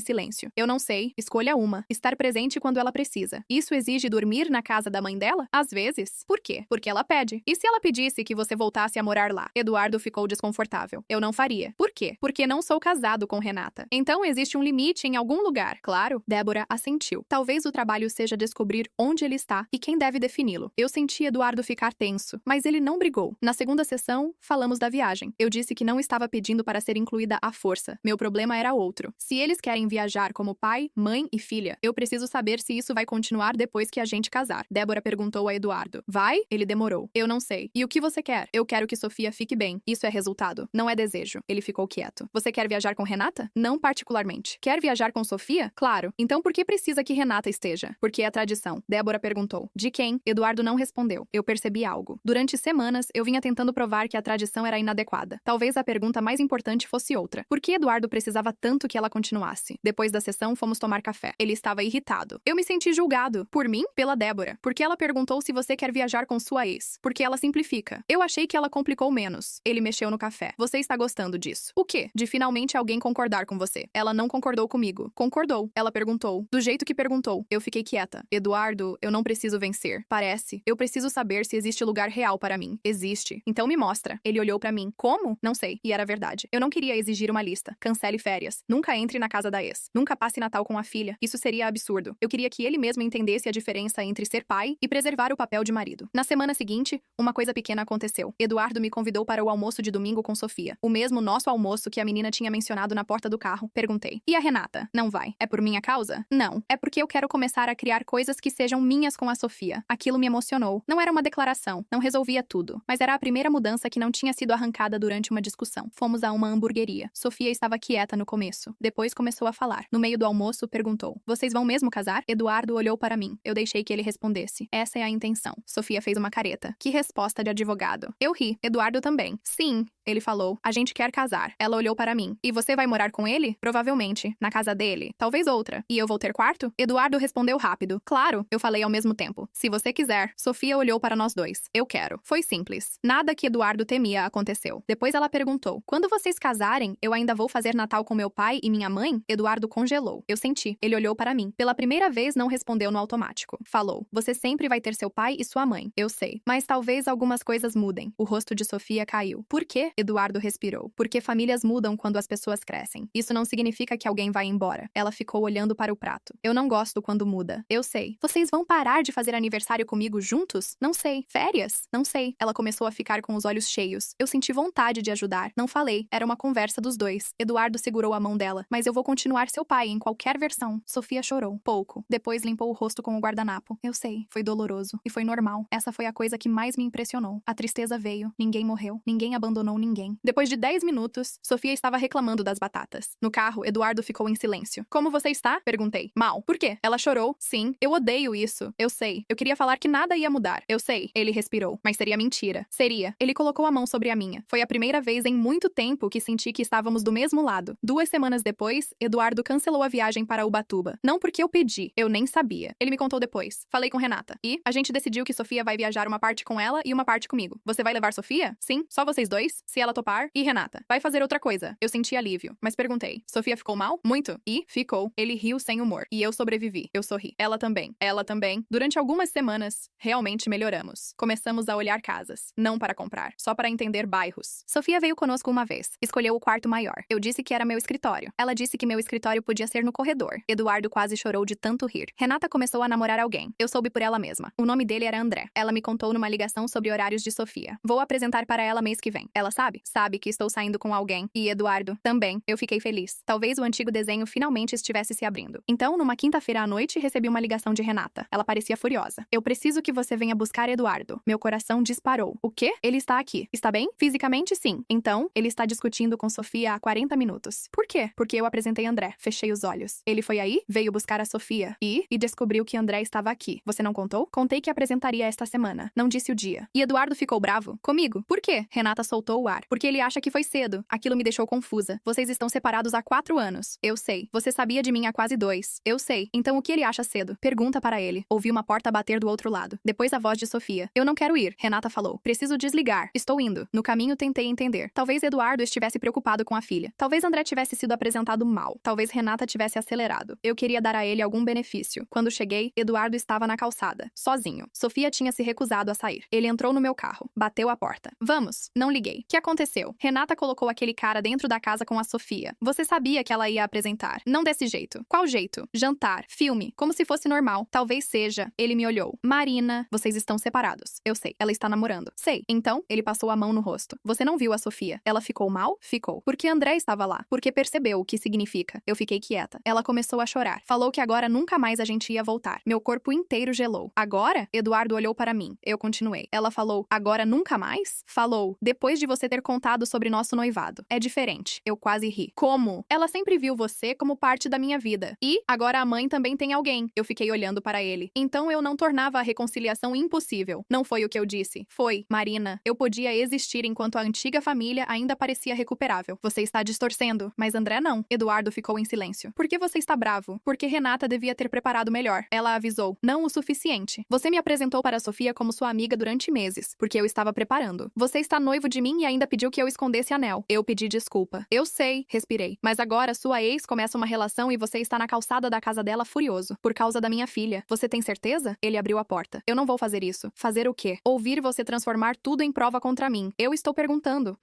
silêncio. Eu não sei. Escolha uma. Estar presente quando ela precisa. Isso exige dormir na casa da mãe dela? Às vezes. Por quê? Porque ela pede. E se ela pedisse que você voltasse a morar lá? Eduardo ficou desconfortável. Eu não faria. Por quê? Porque não sou casado com Renata. Então existe um limite em algum lugar. Claro. Débora assentiu. Talvez o trabalho seja descobrir onde ele está e quem deve defini-lo. Eu senti Eduardo ficar tenso, mas ele não brigou. Na segunda sessão, falamos da viagem. Eu disse que não estava pedindo para ser incluída à força. Meu problema era outro. Se eles querem viajar como pai, mãe e filha, eu preciso saber se isso vai continuar depois que a gente casar. Débora perguntou a Eduardo. Vai? Ele demorou. Eu não sei. E o que você quer? Eu quero que Sofia fique bem. Isso é resultado. Não é desejo. Ele ficou quieto. Você quer viajar com Renata? Não particularmente. Quer viajar com Sofia? Claro. Então por que precisa que Renata esteja? Porque é tradição. Débora perguntou. De quem? Eduardo não respondeu. Eu percebi algo. Durante semanas, eu vinha tentando provar que a tradição era inadequada. Talvez a pergunta mais importante fosse outra. Por que Eduardo precisava tanto que ela continuasse? Depois da sessão, fomos tomar café. Ele estava irritado. Eu me senti julgado. Por mim? Pela Débora. Porque ela perguntou se você quer viajar com sua ex. Porque ela simplifica. Eu achei que ela complicou menos. Ele mexeu no café. Você está gostando disso? O quê? De finalmente alguém concordar com você. Ela não concordou comigo. Concordou. Ela perguntou. Do jeito que perguntou. Eu fiquei quieta. Eduardo, eu não preciso vencer. Parece. Eu preciso saber se existe lugar real para mim. Existe. Então me mostra. Ele olhou pra mim. Como? Não sei. E era verdade. Eu não queria exigir uma lista. Cancele férias. Nunca entre na casa da ex. Nunca passe Natal com a filha. Isso seria absurdo. Eu queria que ele mesmo entendesse a diferença entre ser pai e preservar o papel de marido. Na semana seguinte, uma coisa pequena aconteceu. Eduardo me convidou para o almoço de domingo com Sofia. O mesmo nosso almoço que a menina tinha mencionado na porta do carro. Perguntei. E a Renata? Não vai. É por minha causa? Não. É porque eu quero começar a criar coisas que sejam minhas com a Sofia. Aquilo me emocionou. Não era uma declaração. Não resolvia tudo. Mas era a primeira mudança que não tinha sido arrancada durante uma discussão. Fomos a uma hamburgueria. Sofia estava quieta no começo. Depois começou a falar. No meio do almoço, perguntou. Vocês vão mesmo casar? Eduardo olhou para mim. Eu deixei que ele respondesse. Essa é a intenção. Sofia fez uma careta. Que resposta de advogado. Eu ri. Eduardo também. Sim. Ele falou. A gente quer casar. Ela olhou para mim. E você vai morar com ele? Provavelmente. Na casa dele. Talvez outra. E eu vou ter quarto? Eduardo respondeu rápido. Claro. Eu falei ao mesmo tempo. Se você quiser. Sofia olhou para nós dois. Eu quero. Foi simples. Nada que Eduardo temia aconteceu. Depois ela perguntou. Quando vocês casarem, eu ainda vou fazer Natal com meu pai e minha mãe? Eduardo congelou. Eu senti. Ele olhou para mim. Pela primeira vez não respondeu no automático. Falou. Você sempre vai ter seu pai e sua mãe. Eu sei. Mas talvez algumas coisas mudem. O rosto de Sofia caiu. Por quê? Eduardo respirou. Porque famílias mudam quando as pessoas crescem. Isso não significa que alguém vai embora. Ela ficou olhando para o prato. Eu não gosto quando muda. Eu sei. Vocês vão parar de fazer aniversário comigo juntos? Não sei. Férias? Não sei. Ela começou a ficar com os olhos cheios. Eu senti vontade de ajudar. Não falei. Era uma conversa dos dois. Eduardo segurou a mão dela. Mas eu vou continuar seu pai em qualquer versão. Sofia chorou. Pouco. Depois limpou o rosto com o guardanapo. Eu sei. Foi doloroso. E foi normal. Essa foi a coisa que mais me impressionou. A tristeza veio. Ninguém morreu. Ninguém abandonou ninguém. Depois de 10 minutos, Sofia estava reclamando das batatas. No carro, Eduardo ficou em silêncio. Como você está? Perguntei. Mal. Por quê? Ela chorou. Sim. Eu odeio isso. Eu sei. Eu queria falar que nada ia mudar. Eu sei. Ele respirou. Mas seria mentira. Seria. Ele colocou a mão sobre a minha. Foi a primeira vez em muito tempo que senti que estávamos do mesmo lado. 2 semanas depois, Eduardo cancelou a viagem para Ubatuba. Não porque eu pedi. Eu nem sabia. Ele me contou depois. Falei com Renata. E a gente decidiu que Sofia vai viajar uma parte com ela e uma parte comigo. Você vai levar Sofia? Sim. Só vocês dois? Sim. Se ela topar, e Renata? Vai fazer outra coisa. Eu senti alívio, mas perguntei. Sofia ficou mal? Muito. E ficou. Ele riu sem humor. E eu sobrevivi. Eu sorri. Ela também. Ela também. Durante algumas semanas, realmente melhoramos. Começamos a olhar casas. Não para comprar, só para entender bairros. Sofia veio conosco uma vez. Escolheu o quarto maior. Eu disse que era meu escritório. Ela disse que meu escritório podia ser no corredor. Eduardo quase chorou de tanto rir. Renata começou a namorar alguém. Eu soube por ela mesma. O nome dele era André. Ela me contou numa ligação sobre horários de Sofia. Vou apresentar para ela mês que vem. Ela sabe? Sabe que estou saindo com alguém. E Eduardo também. Eu fiquei feliz. Talvez o antigo desenho finalmente estivesse se abrindo. Então, numa quinta-feira à noite, recebi uma ligação de Renata. Ela parecia furiosa. Eu preciso que você venha buscar Eduardo. Meu coração disparou. O quê? Ele está aqui. Está bem? Fisicamente, sim. Então, ele está discutindo com Sofia há 40 minutos. Por quê? Porque eu apresentei André. Fechei os olhos. Ele foi aí, veio buscar a Sofia e descobriu que André estava aqui. Você não contou? Contei que apresentaria esta semana. Não disse o dia. E Eduardo ficou bravo? Comigo? Por quê? Renata soltou o ar. Porque ele acha que foi cedo. Aquilo me deixou confusa. Vocês estão separados há 4 anos. Eu sei. Você sabia de mim há quase 2. Eu sei. Então o que ele acha cedo? Pergunta para ele. Ouvi uma porta bater do outro lado. Depois a voz de Sofia. Eu não quero ir. Renata falou. Preciso desligar. Estou indo. No caminho tentei entender. Talvez Eduardo estivesse preocupado com a filha. Talvez André tivesse sido apresentado mal. Talvez Renata tivesse acelerado. Eu queria dar a ele algum benefício. Quando cheguei, Eduardo estava na calçada, sozinho. Sofia tinha se recusado a sair. Ele entrou no meu carro. Bateu a porta. Vamos. Não liguei. O que aconteceu? Renata colocou aquele cara dentro da casa com a Sofia. Você sabia que ela ia apresentar. Não desse jeito. Qual jeito? Jantar. Filme. Como se fosse normal. Talvez seja. Ele me olhou. Marina, vocês estão separados. Eu sei. Ela está namorando. Sei. Então, ele passou a mão no rosto. Você não viu a Sofia. Ela ficou mal? Ficou. Porque André estava lá. Porque percebeu o que significa. Eu fiquei quieta. Ela começou a chorar. Falou que agora nunca mais a gente ia voltar. Meu corpo inteiro gelou. Agora? Eduardo olhou para mim. Eu continuei. Ela falou, agora nunca mais? Falou, depois de você ter contado sobre nosso noivado. É diferente. Eu quase ri. Como? Ela sempre viu você como parte da minha vida. E, agora a mãe também tem alguém. Eu fiquei olhando para ele. Então eu não tornava a reconciliação impossível. Não foi o que eu disse. Foi, Marina. Eu podia existir enquanto a antiga família ainda parecia recuperável. Você está distorcendo. Mas André não. Eduardo ficou em silêncio. Por que você está bravo? Porque Renata devia ter preparado melhor. Ela avisou. Não o suficiente. Você me apresentou para Sofia como sua amiga durante meses, porque eu estava preparando. Você está noivo de mim e ainda pediu que eu escondesse anel. Eu pedi desculpa. Eu sei, respirei. Mas agora sua ex começa uma relação e você está na calçada da casa dela furioso, por causa da minha filha. Você tem certeza? Ele abriu a porta. Eu não vou fazer isso. Fazer o quê? Ouvir você transformar tudo em prova contra mim. Eu estou perguntando.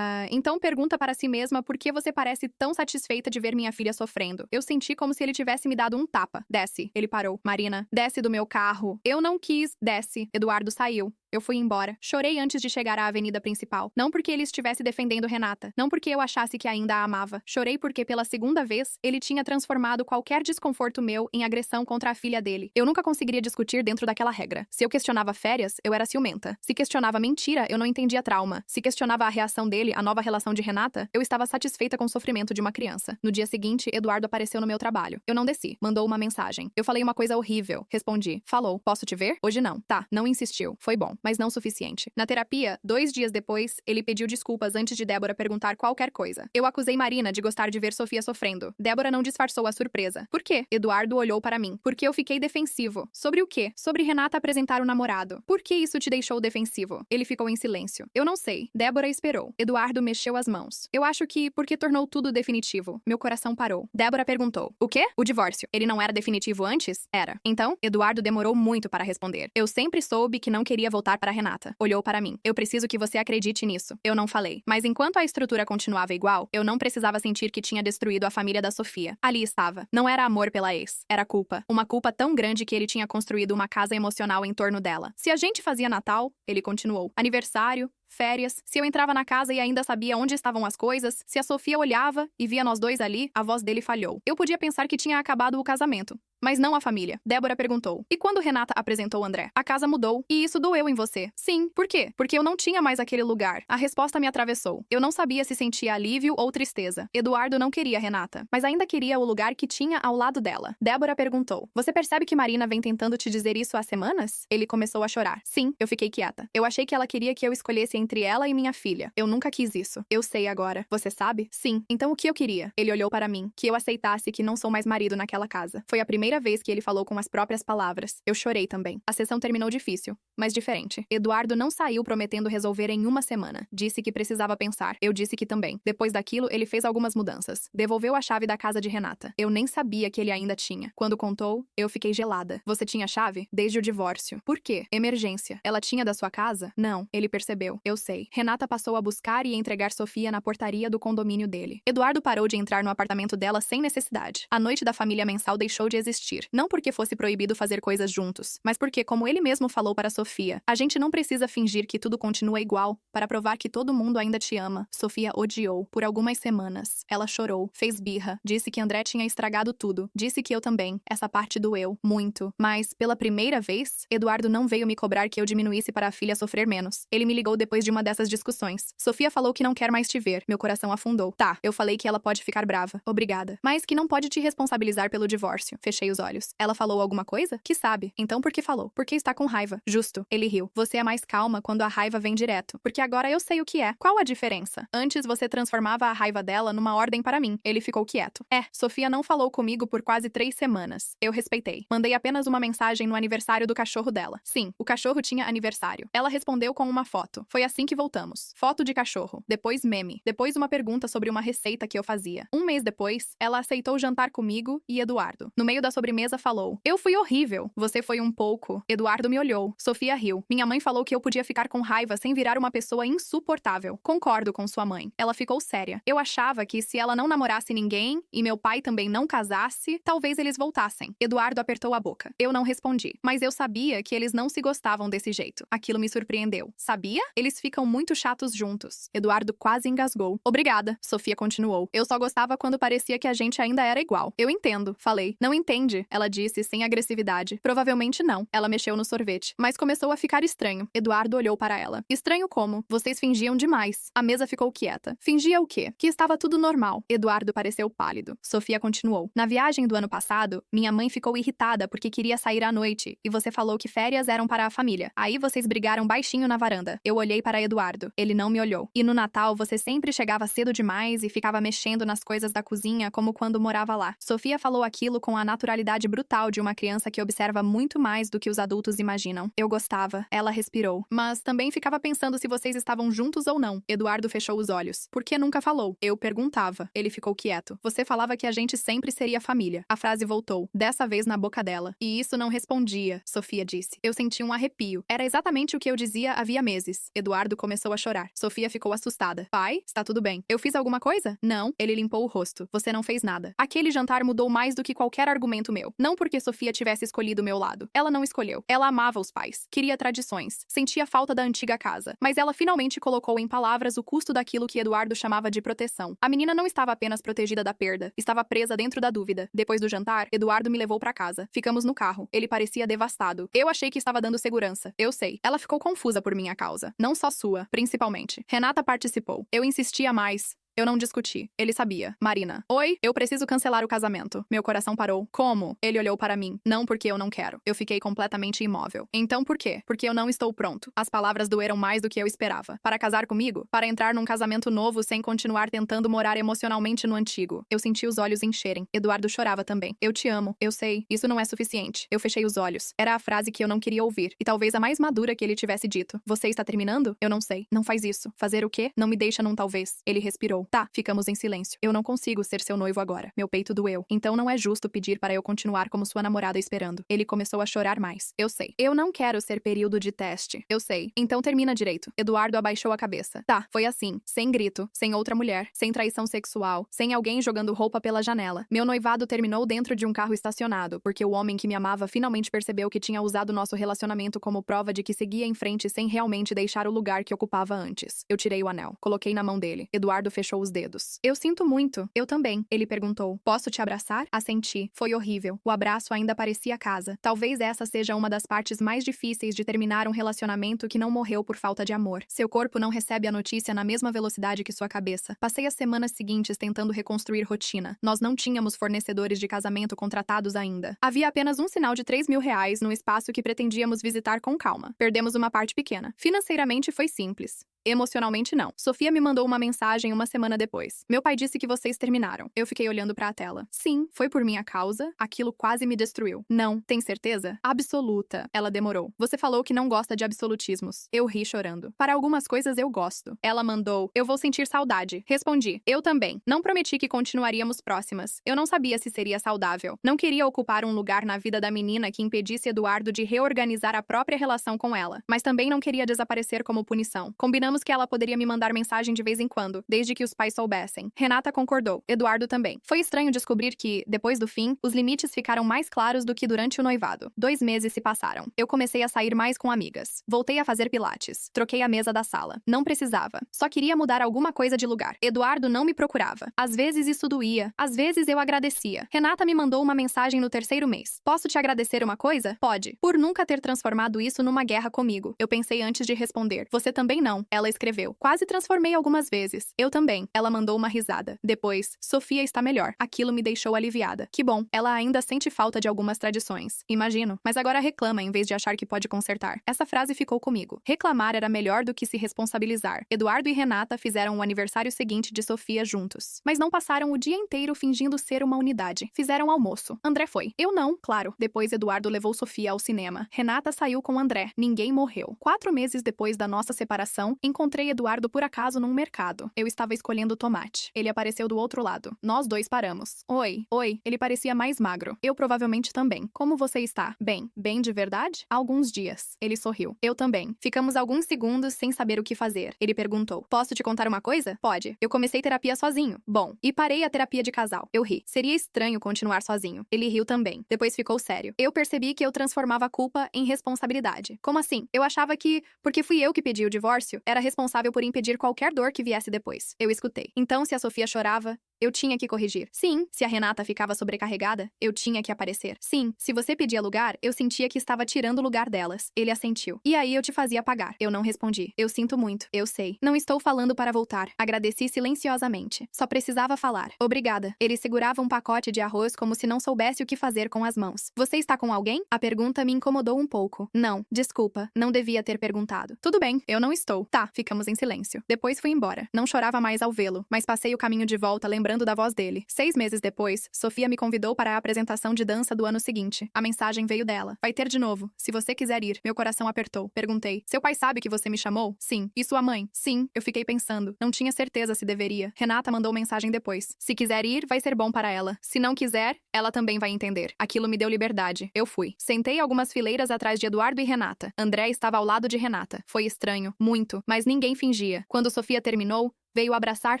Então pergunta para si mesma por que você parece tão satisfeita de ver minha filha sofrendo. Eu senti como se ele tivesse me dado um tapa. Desce. Ele parou. Marina, desce do meu carro. Eu não quis. Desce. Eduardo saiu. Eu fui embora. Chorei antes de chegar à avenida principal. Não porque ele estivesse defendendo Renata. Não porque eu achasse que ainda a amava. Chorei porque, pela segunda vez, ele tinha transformado qualquer desconforto meu em agressão contra a filha dele. Eu nunca conseguiria discutir dentro daquela regra. Se eu questionava férias, eu era ciumenta. Se questionava mentira, eu não entendia trauma. Se questionava a reação dele à nova relação de Renata, eu estava satisfeita com o sofrimento de uma criança. No dia seguinte, Eduardo apareceu no meu trabalho. Eu não desci. Mandou uma mensagem. Eu falei uma coisa horrível. Respondi. Falou. Posso te ver? Hoje não. Tá. Não insistiu. Foi bom. Mas não o suficiente. Na terapia, 2 dias depois, ele pediu desculpas antes de Débora perguntar qualquer coisa. Eu acusei Marina de gostar de ver Sofia sofrendo. Débora não disfarçou a surpresa. Por quê? Eduardo olhou para mim. Porque eu fiquei defensivo. Sobre o quê? Sobre Renata apresentar o namorado. Por que isso te deixou defensivo? Ele ficou em silêncio. Eu não sei. Débora esperou. Eduardo mexeu as mãos. Eu acho que porque tornou tudo definitivo. Meu coração parou. Débora perguntou. O quê? O divórcio. Ele não era definitivo antes? Era. Então, Eduardo demorou muito para responder. Eu sempre soube que não queria voltar para Renata. Olhou para mim. Eu preciso que você acredite nisso. Eu não falei. Mas enquanto a estrutura continuava igual, eu não precisava sentir que tinha destruído a família da Sofia. Ali estava. Não era amor pela ex. Era culpa. Uma culpa tão grande que ele tinha construído uma casa emocional em torno dela. Se a gente fazia Natal, ele continuou. Aniversário, férias, se eu entrava na casa e ainda sabia onde estavam as coisas, se a Sofia olhava e via nós dois ali, a voz dele falhou. Eu podia pensar que tinha acabado o casamento. Mas não a família. Débora perguntou. E quando Renata apresentou André? A casa mudou. E isso doeu em você. Sim. Por quê? Porque eu não tinha mais aquele lugar. A resposta me atravessou. Eu não sabia se sentia alívio ou tristeza. Eduardo não queria Renata, mas ainda queria o lugar que tinha ao lado dela. Débora perguntou. Você percebe que Marina vem tentando te dizer isso há semanas? Ele começou a chorar. Sim. Eu fiquei quieta. Eu achei que ela queria que eu escolhesse entre ela e minha filha. Eu nunca quis isso. Eu sei agora. Você sabe? Sim. Então o que eu queria? Ele olhou para mim. Que eu aceitasse que não sou mais marido naquela casa. Foi a primeira primeira vez que ele falou com as próprias palavras. Eu chorei também. A sessão terminou difícil, mas diferente. Eduardo não saiu prometendo resolver em uma semana. Disse que precisava pensar. Eu disse que também. Depois daquilo, ele fez algumas mudanças. Devolveu a chave da casa de Renata. Eu nem sabia que ele ainda tinha. Quando contou, eu fiquei gelada. Você tinha chave? Desde o divórcio. Por quê? Emergência. Ela tinha da sua casa? Não. Ele percebeu. Eu sei. Renata passou a buscar e entregar Sofia na portaria do condomínio dele. Eduardo parou de entrar no apartamento dela sem necessidade. A noite da família mensal deixou de existir. Não porque fosse proibido fazer coisas juntos, mas porque, como ele mesmo falou para Sofia, a gente não precisa fingir que tudo continua igual para provar que todo mundo ainda te ama. Sofia odiou por algumas semanas. Ela chorou, fez birra, disse que André tinha estragado tudo. Disse que eu também. Essa parte doeu muito. Mas, pela primeira vez, Eduardo não veio me cobrar que eu diminuísse para a filha sofrer menos. Ele me ligou depois de uma dessas discussões. Sofia falou que não quer mais te ver. Meu coração afundou. Tá, eu falei que ela pode ficar brava. Obrigada. Mas que não pode te responsabilizar pelo divórcio. Fechei os olhos. Ela falou alguma coisa? Que sabe. Então por que falou? Porque está com raiva. Justo. Ele riu. Você é mais calma quando a raiva vem direto. Porque agora eu sei o que é. Qual a diferença? Antes você transformava a raiva dela numa ordem para mim. Ele ficou quieto. Sofia não falou comigo por quase 3 semanas. Eu respeitei. Mandei apenas uma mensagem no aniversário do cachorro dela. Sim, o cachorro tinha aniversário. Ela respondeu com uma foto. Foi assim que voltamos. Foto de cachorro. Depois meme. Depois uma pergunta sobre uma receita que eu fazia. Um mês depois, ela aceitou jantar comigo e Eduardo. No meio da sobremesa falou: eu fui horrível. Você foi um pouco. Eduardo me olhou. Sofia riu. Minha mãe falou que eu podia ficar com raiva sem virar uma pessoa insuportável. Concordo com sua mãe. Ela ficou séria. Eu achava que se ela não namorasse ninguém e meu pai também não casasse, talvez eles voltassem. Eduardo apertou a boca. Eu não respondi. Mas eu sabia que eles não se gostavam desse jeito. Aquilo me surpreendeu. Sabia? Eles ficam muito chatos juntos. Eduardo quase engasgou. Obrigada. Sofia continuou. Eu só gostava quando parecia que a gente ainda era igual. Eu entendo. Falei. Não entende? Ela disse sem agressividade. Provavelmente não. Ela mexeu no sorvete. Mas começou a ficar estranho. Eduardo olhou para ela. Estranho como? Vocês fingiam demais. A mesa ficou quieta. Fingia o quê? Que estava tudo normal. Eduardo pareceu pálido. Sofia continuou. Na viagem do ano passado, minha mãe ficou irritada porque queria sair à noite e você falou que férias eram para a família. Aí vocês brigaram baixinho na varanda. Eu olhei para Eduardo. Ele não me olhou. E no Natal você sempre chegava cedo demais e ficava mexendo nas coisas da cozinha como quando morava lá. Sofia falou aquilo com a naturalidade brutal de uma criança que observa muito mais do que os adultos imaginam. Eu gostava. Ela respirou. Mas também ficava pensando se vocês estavam juntos ou não. Eduardo fechou os olhos. Por que nunca falou? Eu perguntava. Ele ficou quieto. Você falava que a gente sempre seria família. A frase voltou, dessa vez na boca dela. E isso não respondia, Sofia disse. Eu senti um arrepio. Era exatamente o que eu dizia havia meses. Eduardo começou a chorar. Sofia ficou assustada. Pai, está tudo bem. Eu fiz alguma coisa? Não. Ele limpou o rosto. Você não fez nada. Aquele jantar mudou mais do que qualquer argumento meu. Não porque Sofia tivesse escolhido o meu lado. Ela não escolheu. Ela amava os pais. Queria tradições. Sentia falta da antiga casa. Mas ela finalmente colocou em palavras o custo daquilo que Eduardo chamava de proteção. A menina não estava apenas protegida da perda. Estava presa dentro da dúvida. Depois do jantar, Eduardo me levou para casa. Ficamos no carro. Ele parecia devastado. Eu achei que estava dando segurança. Eu sei. Ela ficou confusa por minha causa. Não só sua, principalmente. Renata participou. Eu insistia mais. Eu não discuti. Ele sabia. Marina. Oi, eu preciso cancelar o casamento. Meu coração parou. Como? Ele olhou para mim. Não porque eu não quero. Eu fiquei completamente imóvel. Então por quê? Porque eu não estou pronto. As palavras doeram mais do que eu esperava. Para casar comigo? Para entrar num casamento novo sem continuar tentando morar emocionalmente no antigo. Eu senti os olhos encherem. Eduardo chorava também. Eu te amo. Eu sei. Isso não é suficiente. Eu fechei os olhos. Era a frase que eu não queria ouvir. E talvez a mais madura que ele tivesse dito. Você está terminando? Eu não sei. Não faz isso. Fazer o quê? Não me deixa num talvez. Ele respirou. Tá, ficamos em silêncio. Eu não consigo ser seu noivo agora. Meu peito doeu. Então não é justo pedir para eu continuar como sua namorada esperando. Ele começou a chorar mais. Eu sei. Eu não quero ser período de teste. Eu sei. Então termina direito. Eduardo abaixou a cabeça. Tá, foi assim. Sem grito. Sem outra mulher. Sem traição sexual. Sem alguém jogando roupa pela janela. Meu noivado terminou dentro de um carro estacionado, porque o homem que me amava finalmente percebeu que tinha usado nosso relacionamento como prova de que seguia em frente sem realmente deixar o lugar que ocupava antes. Eu tirei o anel. Coloquei na mão dele. Eduardo fechou os dedos. Eu sinto muito. Eu também. Ele perguntou. Posso te abraçar? Assenti. Foi horrível. O abraço ainda parecia casa. Talvez essa seja uma das partes mais difíceis de terminar um relacionamento que não morreu por falta de amor. Seu corpo não recebe a notícia na mesma velocidade que sua cabeça. Passei as semanas seguintes tentando reconstruir rotina. Nós não tínhamos fornecedores de casamento contratados ainda. Havia apenas um sinal de R$ 3.000 no espaço que pretendíamos visitar com calma. Perdemos uma parte pequena. Financeiramente foi simples. Emocionalmente, não. Sofia me mandou uma mensagem uma semana depois. Meu pai disse que vocês terminaram. Eu fiquei olhando pra tela. Sim, foi por minha causa. Aquilo quase me destruiu. Não, tem certeza? Absoluta. Ela demorou. Você falou que não gosta de absolutismos. Eu ri chorando. Para algumas coisas eu gosto. Ela mandou, eu vou sentir saudade. Respondi, eu também. Não prometi que continuaríamos próximas. Eu não sabia se seria saudável. Não queria ocupar um lugar na vida da menina que impedisse Eduardo de reorganizar a própria relação com ela. Mas também não queria desaparecer como punição. Combinamos que ela poderia me mandar mensagem de vez em quando, desde que os pais soubessem. Renata concordou. Eduardo também. Foi estranho descobrir que, depois do fim, os limites ficaram mais claros do que durante o noivado. 2 meses se passaram. Eu comecei a sair mais com amigas. Voltei a fazer pilates. Troquei a mesa da sala. Não precisava. Só queria mudar alguma coisa de lugar. Eduardo não me procurava. Às vezes isso doía. Às vezes eu agradecia. Renata me mandou uma mensagem no 3º mês. Posso te agradecer uma coisa? Pode. Por nunca ter transformado isso numa guerra comigo. Eu pensei antes de responder. Você também não. Ela escreveu. Quase transformei algumas vezes. Eu também. Ela mandou uma risada. Depois, Sofia está melhor. Aquilo me deixou aliviada. Que bom. Ela ainda sente falta de algumas tradições. Imagino. Mas agora reclama em vez de achar que pode consertar. Essa frase ficou comigo. Reclamar era melhor do que se responsabilizar. Eduardo e Renata fizeram o aniversário seguinte de Sofia juntos. Mas não passaram o dia inteiro fingindo ser uma unidade. Fizeram almoço. André foi. Eu não, claro. Depois Eduardo levou Sofia ao cinema. Renata saiu com André. Ninguém morreu. 4 meses depois da nossa separação, encontrei Eduardo por acaso num mercado. Eu estava escolhendo tomate. Ele apareceu do outro lado. Nós dois paramos. Oi, oi. Ele parecia mais magro. Eu provavelmente também. Como você está? Bem. Bem de verdade? Há alguns dias. Ele sorriu. Eu também. Ficamos alguns segundos sem saber o que fazer. Ele perguntou. Posso te contar uma coisa? Pode. Eu comecei terapia sozinho. Bom. E parei a terapia de casal. Eu ri. Seria estranho continuar sozinho. Ele riu também. Depois ficou sério. Eu percebi que eu transformava a culpa em responsabilidade. Como assim? Eu achava que, porque fui eu que pedi o divórcio, era responsável por impedir qualquer dor que viesse depois. Eu escutei. Então, se a Sofia chorava, eu tinha que corrigir. Sim, se a Renata ficava sobrecarregada, eu tinha que aparecer. Sim, se você pedia lugar, eu sentia que estava tirando o lugar delas. Ele assentiu. E aí eu te fazia pagar. Eu não respondi. Eu sinto muito. Eu sei. Não estou falando para voltar. Agradeci silenciosamente. Só precisava falar. Obrigada. Ele segurava um pacote de arroz como se não soubesse o que fazer com as mãos. Você está com alguém? A pergunta me incomodou um pouco. Não, desculpa. Não devia ter perguntado. Tudo bem, eu não estou. Tá, ficamos em silêncio. Depois fui embora. Não chorava mais ao vê-lo, mas passei o caminho de volta lembrando da voz dele. 6 meses depois, Sofia me convidou para a apresentação de dança do ano seguinte. A mensagem veio dela. Vai ter de novo, se você quiser ir. Meu coração apertou. Perguntei. Seu pai sabe que você me chamou? Sim. E sua mãe? Sim. Eu fiquei pensando. Não tinha certeza se deveria. Renata mandou mensagem depois. Se quiser ir, vai ser bom para ela. Se não quiser, ela também vai entender. Aquilo me deu liberdade. Eu fui. Sentei algumas fileiras atrás de Eduardo e Renata. André estava ao lado de Renata. Foi estranho. Muito. Mas ninguém fingia. Quando Sofia terminou, veio abraçar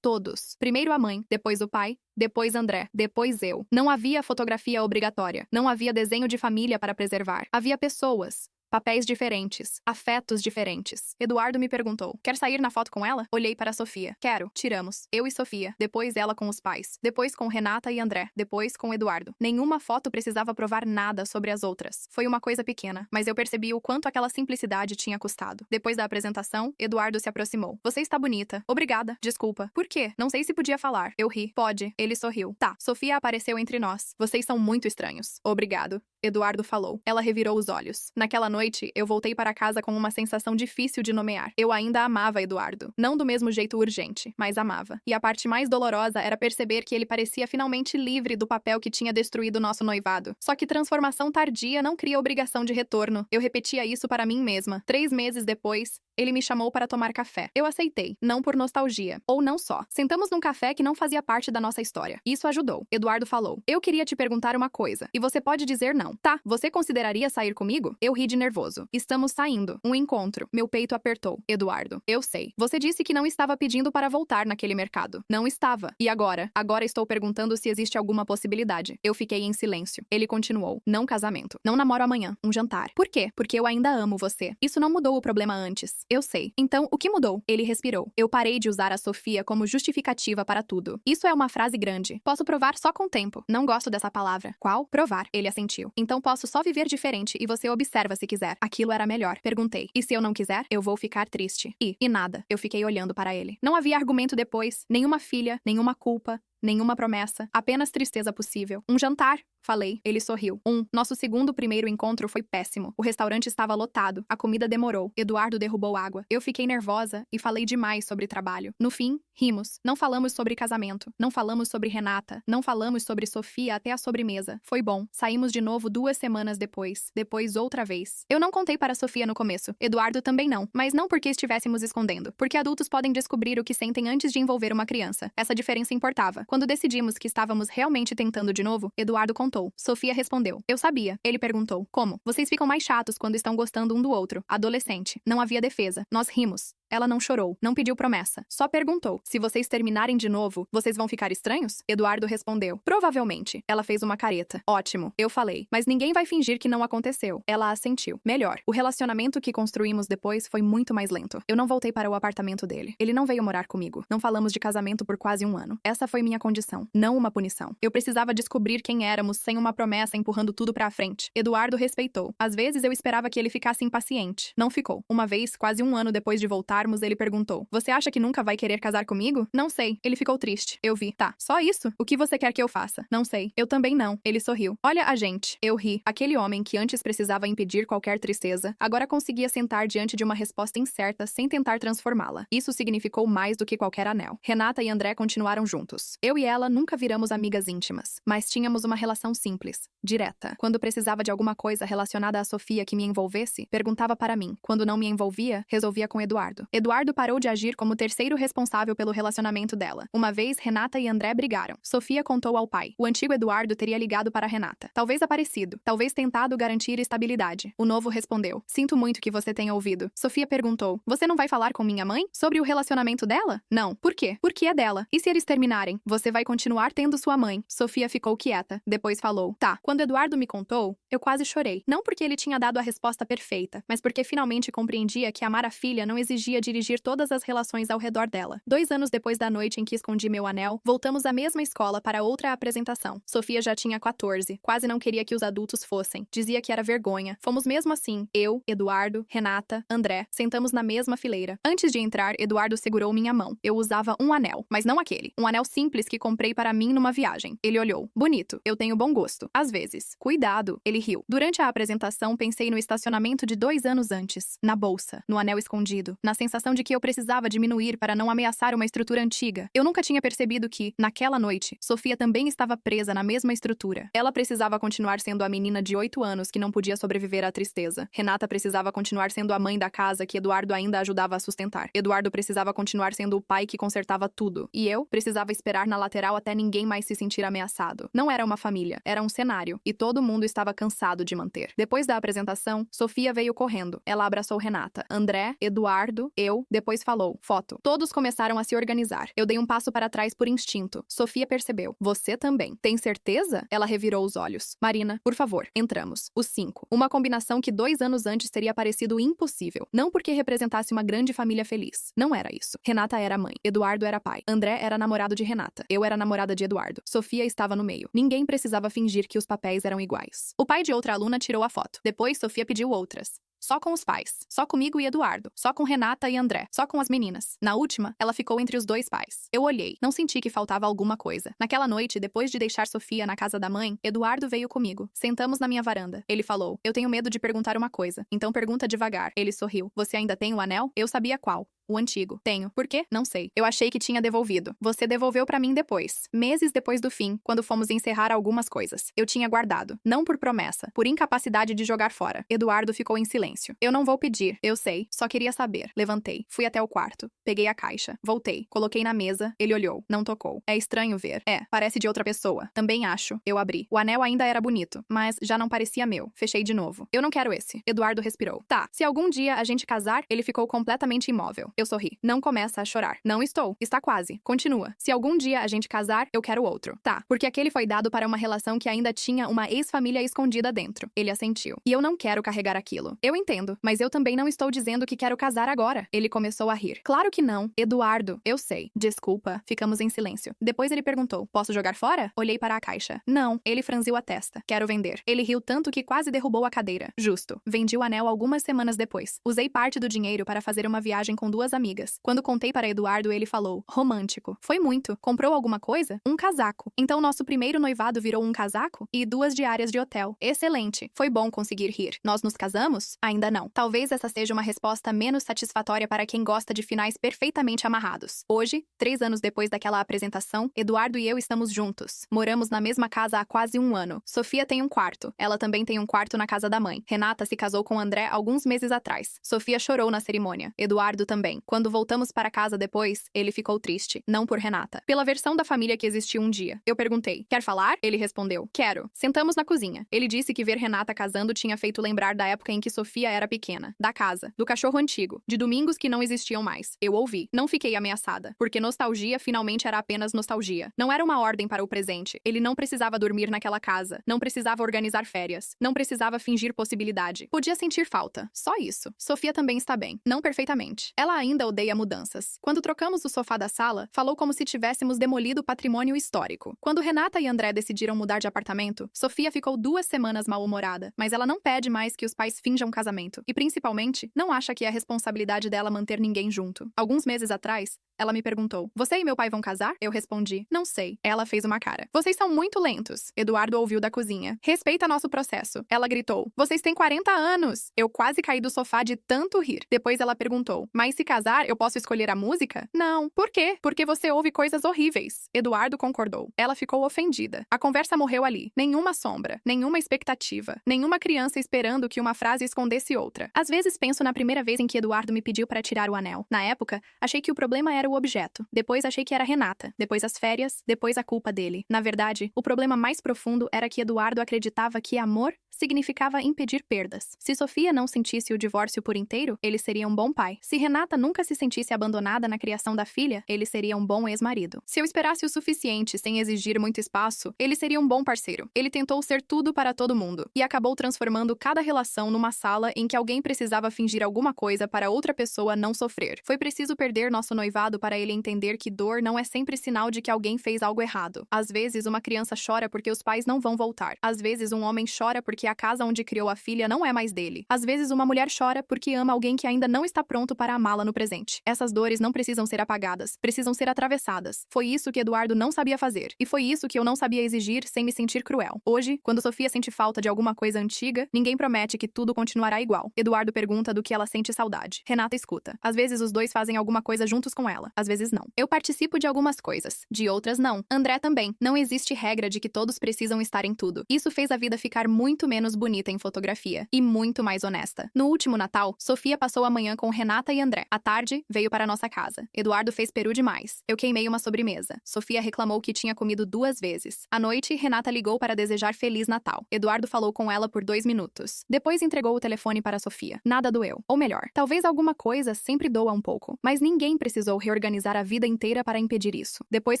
todos. Primeiro a mãe, depois o pai, depois André, depois eu. Não havia fotografia obrigatória. Não havia desenho de família para preservar. Havia pessoas. Papéis diferentes, afetos diferentes. Eduardo me perguntou, quer sair na foto com ela? Olhei para Sofia. Quero. Tiramos. Eu e Sofia. Depois ela com os pais. Depois com Renata e André. Depois com Eduardo. Nenhuma foto precisava provar nada sobre as outras. Foi uma coisa pequena, mas eu percebi o quanto aquela simplicidade tinha custado. Depois da apresentação, Eduardo se aproximou. Você está bonita. Obrigada. Desculpa. Por quê? Não sei se podia falar. Eu ri. Pode. Ele sorriu. Tá. Sofia apareceu entre nós. Vocês são muito estranhos. Obrigado. Eduardo falou. Ela revirou os olhos. Naquela noite, eu voltei para casa com uma sensação difícil de nomear. Eu ainda amava Eduardo. Não do mesmo jeito urgente, mas amava. E a parte mais dolorosa era perceber que ele parecia finalmente livre do papel que tinha destruído nosso noivado. Só que transformação tardia não cria obrigação de retorno. Eu repetia isso para mim mesma. 3 meses depois, ele me chamou para tomar café. Eu aceitei, não por nostalgia. Ou não só. Sentamos num café que não fazia parte da nossa história. Isso ajudou. Eduardo falou. Eu queria te perguntar uma coisa, e você pode dizer não. Tá, você consideraria sair comigo? Eu ri de nervoso. Estamos saindo. Um encontro. Meu peito apertou. Eduardo. Eu sei. Você disse que não estava pedindo para voltar naquele mercado. Não estava. E agora? Agora estou perguntando se existe alguma possibilidade. Eu fiquei em silêncio. Ele continuou. Não casamento. Não namoro amanhã. Um jantar. Por quê? Porque eu ainda amo você. Isso não mudou o problema antes. Eu sei. Então, o que mudou? Ele respirou. Eu parei de usar a Sofia como justificativa para tudo. Isso é uma frase grande. Posso provar só com o tempo. Não gosto dessa palavra. Qual? Provar. Ele assentiu. Então posso só viver diferente e você observa se quiser. Aquilo era melhor. Perguntei. E se eu não quiser? Eu vou ficar triste. E nada. Eu fiquei olhando para ele. Não havia argumento depois. Nenhuma filha, nenhuma culpa. Nenhuma promessa. Apenas tristeza possível. Um jantar. Falei. Ele sorriu. Nosso primeiro encontro foi péssimo. O restaurante estava lotado. A comida demorou. Eduardo derrubou água. Eu fiquei nervosa e falei demais sobre trabalho. No fim, rimos. Não falamos sobre casamento. Não falamos sobre Renata. Não falamos sobre Sofia até a sobremesa. Foi bom. Saímos de novo 2 semanas depois. Depois outra vez. Eu não contei para Sofia no começo. Eduardo também não. Mas não porque estivéssemos escondendo. Porque adultos podem descobrir o que sentem antes de envolver uma criança. Essa diferença importava. Quando decidimos que estávamos realmente tentando de novo, Eduardo contou. Sofia respondeu. Eu sabia. Ele perguntou. Como? Vocês ficam mais chatos quando estão gostando um do outro. Adolescente. Não havia defesa. Nós rimos. Ela não chorou, não pediu promessa, só perguntou. Se vocês terminarem de novo, vocês vão ficar estranhos? Eduardo respondeu. Provavelmente. Ela fez uma careta. Ótimo. Eu falei. Mas ninguém vai fingir que não aconteceu. Ela assentiu. Melhor. O relacionamento que construímos depois foi muito mais lento. Eu não voltei para o apartamento dele. Ele não veio morar comigo. Não falamos de casamento por quase 1 ano. Essa foi minha condição, não uma punição. Eu precisava descobrir quem éramos sem uma promessa empurrando tudo pra frente. Eduardo respeitou. Às vezes eu esperava que ele ficasse impaciente. Não ficou. Uma vez, quase 1 ano depois de voltar, ele perguntou. Você acha que nunca vai querer casar comigo? Não sei. Ele ficou triste. Eu vi. Tá, só isso? O que você quer que eu faça? Não sei. Eu também não. Ele sorriu. Olha a gente. Eu ri. Aquele homem que antes precisava impedir qualquer tristeza, agora conseguia sentar diante de uma resposta incerta sem tentar transformá-la. Isso significou mais do que qualquer anel. Renata e André continuaram juntos. Eu e ela nunca viramos amigas íntimas, mas tínhamos uma relação simples, direta. Quando precisava de alguma coisa relacionada a Sofia que me envolvesse, perguntava para mim. Quando não me envolvia, resolvia com Eduardo. Eduardo parou de agir como terceiro responsável pelo relacionamento dela. Uma vez, Renata e André brigaram. Sofia contou ao pai. O antigo Eduardo teria ligado para Renata. Talvez aparecido. Talvez tentado garantir estabilidade. O novo respondeu. Sinto muito que você tenha ouvido. Sofia perguntou. Você não vai falar com minha mãe? Sobre o relacionamento dela? Não. Por quê? Porque é dela. E se eles terminarem? Você vai continuar tendo sua mãe. Sofia ficou quieta. Depois falou. Tá. Quando Eduardo me contou, eu quase chorei. Não porque ele tinha dado a resposta perfeita, mas porque finalmente compreendia que amar a filha não exigia dirigir todas as relações ao redor dela. 2 anos depois da noite em que escondi meu anel, voltamos à mesma escola para outra apresentação. Sofia já tinha 14, quase não queria que os adultos fossem. Dizia que era vergonha. Fomos mesmo assim. Eu, Eduardo, Renata, André, sentamos na mesma fileira. Antes de entrar, Eduardo segurou minha mão. Eu usava um anel, mas não aquele. Um anel simples que comprei para mim numa viagem. Ele olhou. Bonito. Eu tenho bom gosto. Às vezes. Cuidado. Ele riu. Durante a apresentação, pensei no estacionamento de 2 anos antes. Na bolsa. No anel escondido. Na sensação de que eu precisava diminuir para não ameaçar uma estrutura antiga. Eu nunca tinha percebido que, naquela noite, Sofia também estava presa na mesma estrutura. Ela precisava continuar sendo a menina de 8 anos que não podia sobreviver à tristeza. Renata precisava continuar sendo a mãe da casa que Eduardo ainda ajudava a sustentar. Eduardo precisava continuar sendo o pai que consertava tudo. E eu precisava esperar na lateral até ninguém mais se sentir ameaçado. Não era uma família, era um cenário. E todo mundo estava cansado de manter. Depois da apresentação, Sofia veio correndo. Ela abraçou Renata. André, Eduardo, eu, depois falou. Foto. Todos começaram a se organizar. Eu dei um passo para trás por instinto. Sofia percebeu. Você também. Tem certeza? Ela revirou os olhos. Marina, por favor, entramos. Os 5. Uma combinação que 2 anos antes teria parecido impossível. Não porque representasse uma grande família feliz. Não era isso. Renata era mãe. Eduardo era pai. André era namorado de Renata. Eu era namorada de Eduardo. Sofia estava no meio. Ninguém precisava fingir que os papéis eram iguais. O pai de outra aluna tirou a foto. Depois, Sofia pediu outras. Só com os pais. Só comigo e Eduardo. Só com Renata e André. Só com as meninas. Na última, ela ficou entre os 2 pais. Eu olhei. Não senti que faltava alguma coisa. Naquela noite, depois de deixar Sofia na casa da mãe, Eduardo veio comigo. Sentamos na minha varanda. Ele falou. Eu tenho medo de perguntar uma coisa. Então pergunta devagar. Ele sorriu. Você ainda tem o anel? Eu sabia qual. O antigo. Tenho. Por quê? Não sei. Eu achei que tinha devolvido. Você devolveu pra mim depois. Meses depois do fim, quando fomos encerrar algumas coisas. Eu tinha guardado. Não por promessa. Por incapacidade de jogar fora. Eduardo ficou em silêncio. Eu não vou pedir. Eu sei. Só queria saber. Levantei. Fui até o quarto. Peguei a caixa. Voltei. Coloquei na mesa. Ele olhou. Não tocou. É estranho ver. É. Parece de outra pessoa. Também acho. Eu abri. O anel ainda era bonito, mas já não parecia meu. Fechei de novo. Eu não quero esse. Eduardo respirou. Tá. Se algum dia a gente casar, ele ficou completamente imóvel. Eu sorri. Não começa a chorar. Não estou. Está quase. Continua. Se algum dia a gente casar, eu quero outro. Tá. Porque aquele foi dado para uma relação que ainda tinha uma ex-família escondida dentro. Ele assentiu. E eu não quero carregar aquilo. Eu entendo. Mas eu também não estou dizendo que quero casar agora. Ele começou a rir. Claro que não. Eduardo. Eu sei. Desculpa. Ficamos em silêncio. Depois ele perguntou. Posso jogar fora? Olhei para a caixa. Não. Ele franziu a testa. Quero vender. Ele riu tanto que quase derrubou a cadeira. Justo. Vendi o anel algumas semanas depois. Usei parte do dinheiro para fazer uma viagem com 2 boas amigas. Quando contei para Eduardo, ele falou: romântico. Foi muito. Comprou alguma coisa? Um casaco. Então nosso primeiro noivado virou um casaco? E 2 diárias de hotel. Excelente. Foi bom conseguir rir. Nós nos casamos? Ainda não. Talvez essa seja uma resposta menos satisfatória para quem gosta de finais perfeitamente amarrados. Hoje, 3 anos depois daquela apresentação, Eduardo e eu estamos juntos. Moramos na mesma casa há quase 1 ano. Sofia tem um quarto. Ela também tem um quarto na casa da mãe. Renata se casou com André alguns meses atrás. Sofia chorou na cerimônia. Eduardo também. Quando voltamos para casa depois, ele ficou triste. Não por Renata. Pela versão da família que existiu um dia. Eu perguntei: quer falar? Ele respondeu: quero. Sentamos na cozinha. Ele disse que ver Renata casando tinha feito lembrar da época em que Sofia era pequena. Da casa. Do cachorro antigo. De domingos que não existiam mais. Eu ouvi. Não fiquei ameaçada. Porque nostalgia finalmente era apenas nostalgia. Não era uma ordem para o presente. Ele não precisava dormir naquela casa. Não precisava organizar férias. Não precisava fingir possibilidade. Podia sentir falta. Só isso. Sofia também está bem. Não perfeitamente. Ela ainda odeia mudanças. Quando trocamos o sofá da sala, falou como se tivéssemos demolido patrimônio histórico. Quando Renata e André decidiram mudar de apartamento, Sofia ficou 2 semanas mal-humorada, mas ela não pede mais que os pais finjam casamento. E principalmente, não acha que é a responsabilidade dela manter ninguém junto. Alguns meses atrás, ela me perguntou: você e meu pai vão casar? Eu respondi: não sei. Ela fez uma cara. Vocês são muito lentos. Eduardo ouviu da cozinha. Respeita nosso processo. Ela gritou: vocês têm 40 anos. Eu quase caí do sofá de tanto rir. Depois ela perguntou: mas se casar, eu posso escolher a música? Não. Por quê? Porque você ouve coisas horríveis. Eduardo concordou. Ela ficou ofendida. A conversa morreu ali. Nenhuma sombra. Nenhuma expectativa. Nenhuma criança esperando que uma frase escondesse outra. Às vezes penso na primeira vez em que Eduardo me pediu para tirar o anel. Na época, achei que o problema era o objeto. Depois achei que era Renata. Depois as férias. Depois a culpa dele. Na verdade, o problema mais profundo era que Eduardo acreditava que amor significava impedir perdas. Se Sofia não sentisse o divórcio por inteiro, ele seria um bom pai. Se Renata nunca se sentisse abandonada na criação da filha, ele seria um bom ex-marido. Se eu esperasse o suficiente sem exigir muito espaço, ele seria um bom parceiro. Ele tentou ser tudo para todo mundo e acabou transformando cada relação numa sala em que alguém precisava fingir alguma coisa para outra pessoa não sofrer. Foi preciso perder nosso noivado para ele entender que dor não é sempre sinal de que alguém fez algo errado. Às vezes, uma criança chora porque os pais não vão voltar. Às vezes, um homem chora porque a casa onde criou a filha não é mais dele. Às vezes, uma mulher chora porque ama alguém que ainda não está pronto para amá-la no presente. Essas dores não precisam ser apagadas, precisam ser atravessadas. Foi isso que Eduardo não sabia fazer. E foi isso que eu não sabia exigir sem me sentir cruel. Hoje, quando Sofia sente falta de alguma coisa antiga, ninguém promete que tudo continuará igual. Eduardo pergunta do que ela sente saudade. Renata escuta. Às vezes os dois fazem alguma coisa juntos com ela. Às vezes não. Eu participo de algumas coisas. De outras não. André também. Não existe regra de que todos precisam estar em tudo. Isso fez a vida ficar muito menos bonita em fotografia. E muito mais honesta. No último Natal, Sofia passou a manhã com Renata e André. À tarde, veio para nossa casa. Eduardo fez peru demais. Eu queimei uma sobremesa. Sofia reclamou que tinha comido 2 vezes. À noite, Renata ligou para desejar Feliz Natal. Eduardo falou com ela por 2 minutos. Depois entregou o telefone para Sofia. Nada doeu. Ou melhor, talvez alguma coisa sempre doa um pouco. Mas ninguém precisou reorganizar a vida inteira para impedir isso. Depois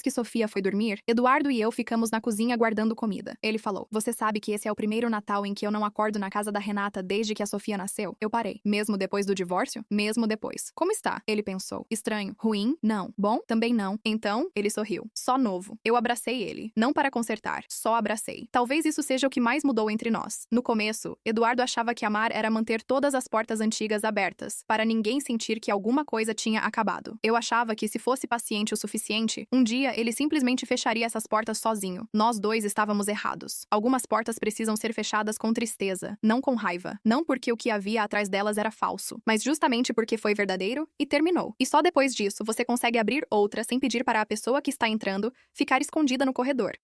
que Sofia foi dormir, Eduardo e eu ficamos na cozinha guardando comida. Ele falou: você sabe que esse é o primeiro Natal em que eu não acordo na casa da Renata desde que a Sofia nasceu? Eu parei. Mesmo depois do divórcio? Mesmo depois. Como está? Ele pensou. Estranho. Ruim? Não. Bom? Também não. Então, ele sorriu. Só novo. Eu abracei ele. Não para consertar. Só abracei. Talvez isso seja o que mais mudou entre nós. No começo, Eduardo achava que amar era manter todas as portas antigas abertas, para ninguém sentir que alguma coisa tinha acabado. Eu achava que se fosse paciente o suficiente, um dia ele simplesmente fecharia essas portas sozinho. Nós dois estávamos errados. Algumas portas precisam ser fechadas com tristeza, não com raiva. Não porque o que havia atrás delas era falso, mas justamente porque foi verdadeiro e terminou. E só depois disso você consegue abrir outra sem pedir para a pessoa que está entrando ficar escondida no corredor.